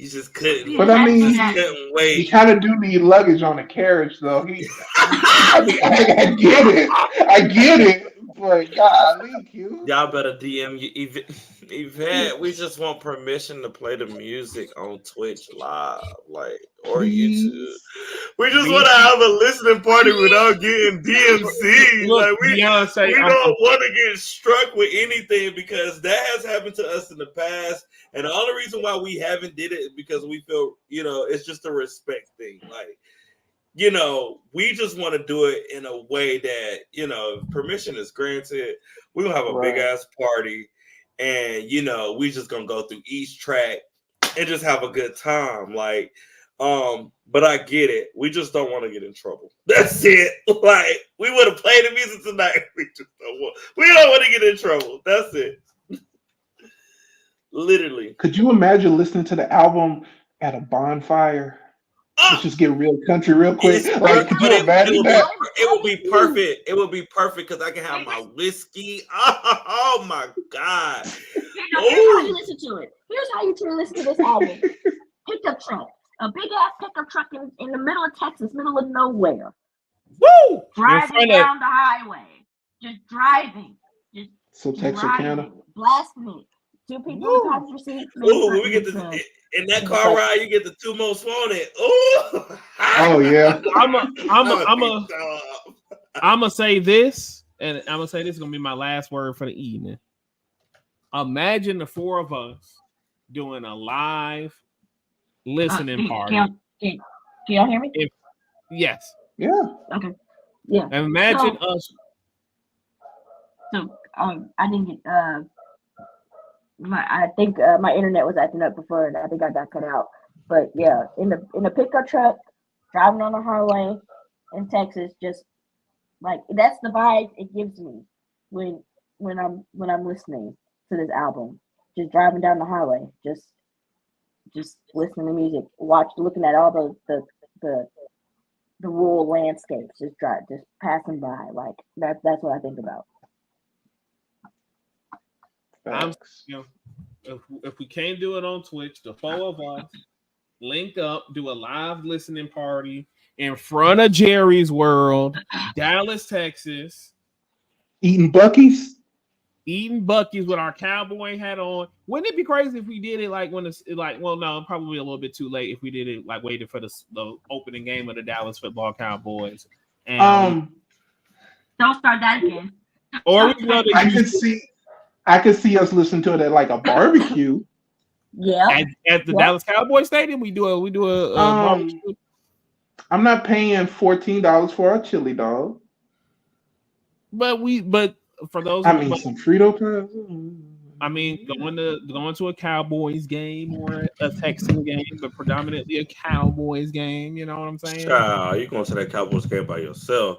just couldn't. But I mean, You just couldn't you wait. kind of do need luggage on a carriage, though. I get it. I get it. But golly, Q. Y'all better DM you, Yvette. We just want permission to play the music on Twitch live, like, or YouTube. Please. We just want to have a listening party without getting DMC. Look, Like we Beyonce, don't want to get struck with anything, because that has happened to us in the past. And the only reason why we haven't did it is because we feel, you know, it's just a respect thing. Like, you know, we just want to do it in a way that, you know, if permission is granted, we're going to have a big ass party, and, you know, we just going to go through each track and just have a good time. Like, but I get it. We just don't want to get in trouble. That's it. Like, we would have played the music tonight. We don't want to get in trouble. That's it. Literally. Could you imagine listening to the album at a bonfire? Let's just get real country real quick. Like, could you imagine that? It would be perfect. It would be perfect because I can have my whiskey. Oh my God. Here's how you listen to it. Here's how you listen to this album. Pickup truck. A big ass pickup truck in the middle of Texas, middle of nowhere. Woo! Driving down the highway. Just driving. Just So Texarkana. Blasting it. Two people in the passenger seat. Ooh, when we get this in that car ride, you get the two most wanted. Ooh. Oh yeah. I'm gonna say this, and I'm gonna say this is gonna be my last word for the evening. Imagine the four of us doing a live listening party. Can y'all hear me? Yes. Yeah. Okay. Yeah. Imagine us. So I didn't get I think my internet was acting up before, and I think I got cut out. But yeah, in the pickup truck, driving on the highway in Texas, just like that's the vibe it gives me when I'm listening to this album. Just driving down the highway, just listening to music, looking at all the rural landscapes, just passing by. Like that's what I think about. If we can't do it on Twitch, the four of us link up, do a live listening party in front of Jerry's World, Dallas, Texas, Eating Buc-ee's with our cowboy hat on. Wouldn't it be crazy if we did it like when it's like? Well, no, probably a little bit too late if we did it like waited for the opening game of the Dallas Football Cowboys. And, don't start that again. Or we love I could see us listen to it at like a barbecue. Yeah. At the Dallas Cowboy Stadium, we do a barbecue. I'm not paying $14 for a chili dog. But for those, I mean, some Frito pies. I mean, going to a Cowboys game or a Texan game, but predominantly a Cowboys game. You know what I'm saying? Child, you going to that Cowboys game by yourself.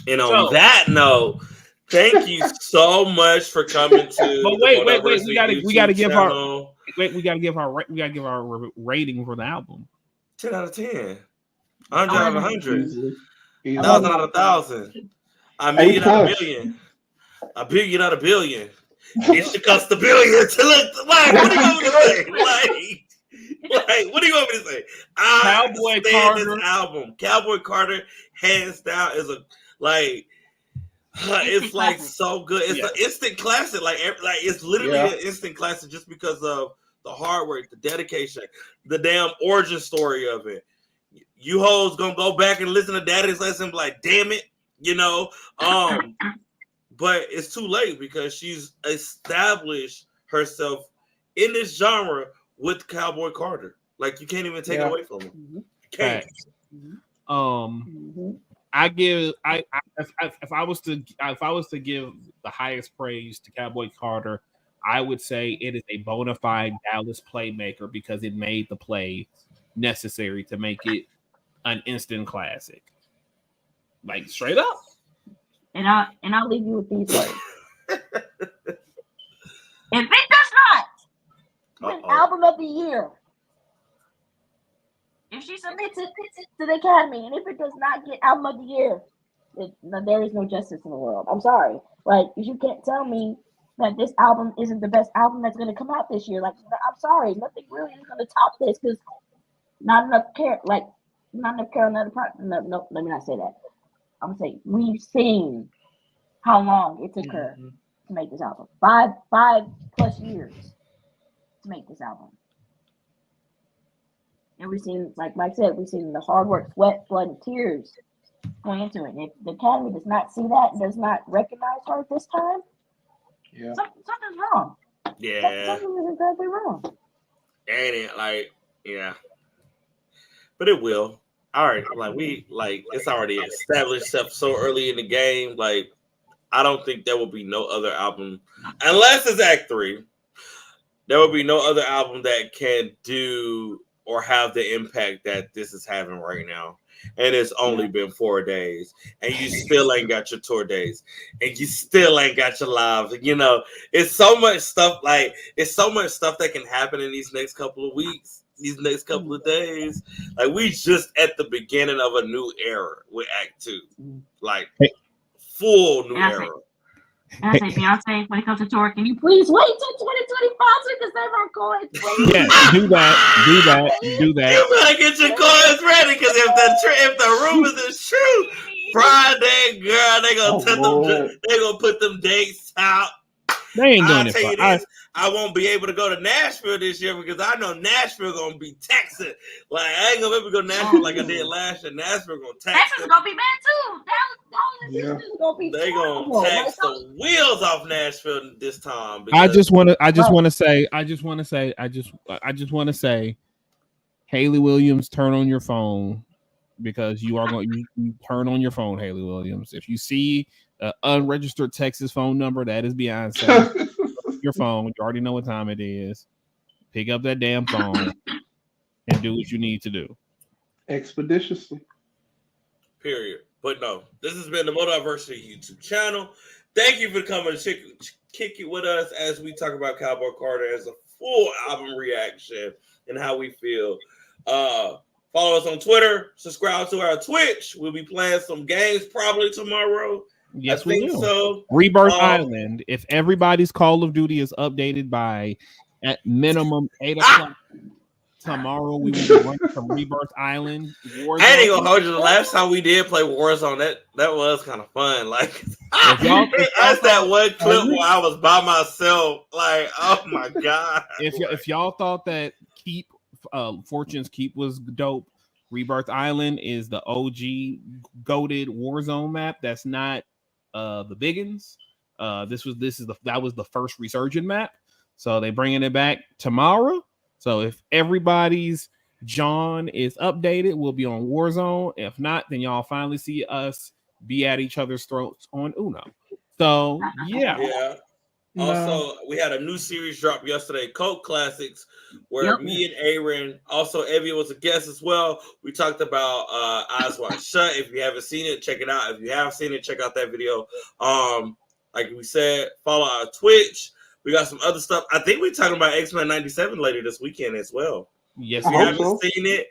And on So- that note, thank you so much for coming to. But the wait, Modaversity we gotta YouTube give channel. we gotta give our rating for the album. 10 out of 10. 100 out of 100. Easily. 1,000 out of 1,000. A million out of billion. A billion out of billion. It should cost $1 billion to look. Like, what do you want me to say? Like, what do you want me to say? Cowboy Carter. This album. Cowboy Carter, hands down, is a it's like so good. It's an instant classic. Like it's literally an instant classic just because of the hard work, the dedication, the damn origin story of it. You hoes gonna go back and listen to Daddy's Lesson and be like, damn it, you know. But it's too late because she's established herself in this genre with Cowboy Carter. Like, you can't even take it away from him. Can't. I give if I was to give the highest praise to Cowboy Carter, I would say it is a bona fide Dallas playmaker because it made the play necessary to make it an instant classic. Like, straight up. And I'll leave you with these words. If it does not win album of the year, if she submits it to the Academy, and if it does not get album of the year, there is no justice in the world. I'm sorry. Like, you can't tell me that this album isn't the best album that's going to come out this year. Like, I'm sorry. Nothing really is going to top this because not enough care. Like, not enough care on the other part. No, let me not say that. I'm going to say we've seen how long it took her to make this album. 5+ years to make this album. And we've seen, like Mike said, we've seen the hard work, sweat, blood, and tears going into it. And if the Academy does not see that and does not recognize her this time, something's wrong. Yeah. Something is incredibly wrong. Ain't it? Like, yeah. But it will. All right. Like, it's already established stuff so early in the game. Like, I don't think there will be no other album, unless it's Act 3. There will be no other album that can do or have the impact that this is having right now. And it's only been 4 days. And you still ain't got your tour days. And you still ain't got your lives. You know, it's so much stuff. Like, it's so much stuff that can happen in these next couple of weeks, these next couple of days. Like, we just at the beginning of a new era with Act 2. Like, full new era. And I say, Beyonce, when it comes to tour, can you please wait till 2025 because they're not going? Yeah, do that. You better get your coins ready because if the rumors is true, Friday, girl, they gonna put them dates out. They ain't doing it. I won't be able to go to Nashville this year because I know Nashville gonna be taxing. Like, I ain't gonna be able to go to Nashville like I did last year. Nashville gonna tax. Texas gonna be bad too. That gonna be. They gonna tax the wheels off Nashville this time. I just want to say, Haley Williams, turn on your phone because you are going. You turn on your phone, Haley Williams. If you see an unregistered Texas phone number, that is Beyonce. Your phone, you already know what time it is. Pick up that damn phone and do what you need to do expeditiously. Period. But no, this has been the Modaversity YouTube channel. Thank you for coming to kick it with us as we talk about Cowboy Carter as a full album reaction and how we feel. Follow us on Twitter. Subscribe to our Twitch. We'll be playing some games probably tomorrow. Yes, we will. So. Rebirth Island. If everybody's Call of Duty is updated by at minimum 8 o'clock tomorrow, we will be running some Rebirth Island. Warzone. I ain't gonna hold you. The last time we did play Warzone, that was kind of fun. Like, that's that one clip where I was by myself. Like, oh my god! If y'all thought that Fortune's Keep was dope, Rebirth Island is the OG goated Warzone map. That's not the biggins. That was the first resurgent map. So they bringing it back tomorrow. So if everybody's John is updated, we'll be on Warzone. If not, then y'all finally see us be at each other's throats on Uno. So Yeah. No. Also, we had a new series drop yesterday, Coke Classics, where me and Aaron, also Evie was a guest as well. We talked about Eyes Wide Shut. If you haven't seen it, check it out. If you have seen it, check out that video. Like we said, follow our Twitch. We got some other stuff. I think we're talking about X-Men 97 later this weekend as well. Yes, If you I hope haven't so. seen it,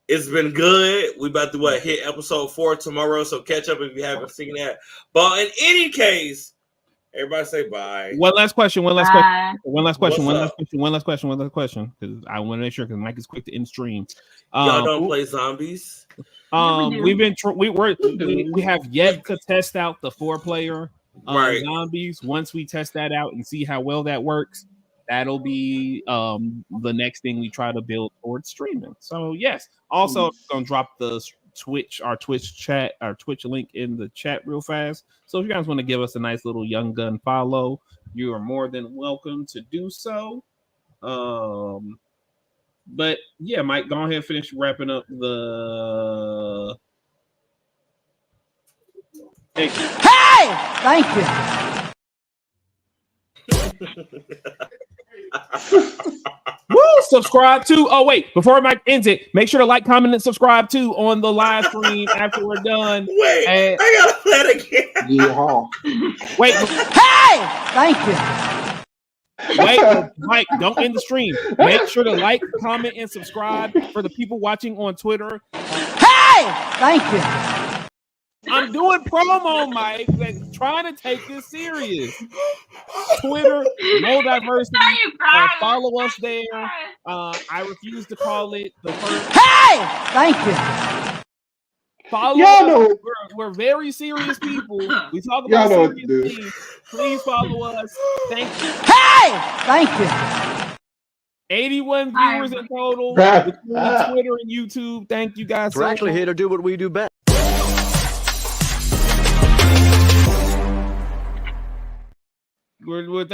it's been good. We about to hit episode 4 tomorrow, so catch up if you haven't seen that. But in any case, everybody say bye. One last question. Because I want to make sure because Mike is quick to end stream. Y'all don't play zombies? We have yet to test out the 4-player zombies. Once we test that out and see how well that works, that'll be the next thing we try to build towards streaming. So yes. Also, I'm gonna drop our Twitch link in the chat real fast. So if you guys want to give us a nice little young gun follow, you are more than welcome to do so. But yeah, Mike, go ahead and finish wrapping up the. Hey, thank you. Woo! Subscribe to. Oh wait, before Mike ends it, make sure to like, comment, and subscribe too on the live stream after we're done. Wait, and, I gotta play it again. Yeah. Wait, Hey, thank you. wait, Mike, don't end the stream. Make sure to like, comment, and subscribe for the people watching on Twitter. Hey, thank you. I'm doing promo, Mike. Like, trying to take this serious. Twitter, no diversity. Follow us there. I refuse to call it the first. Hey, thank you. Follow Y'all us. We're very serious people. We talk about serious things. Please follow us. Thank you. Hey, thank you. 81 viewers in total between Twitter and YouTube. Thank you guys. We're actually here to do what we do best. We're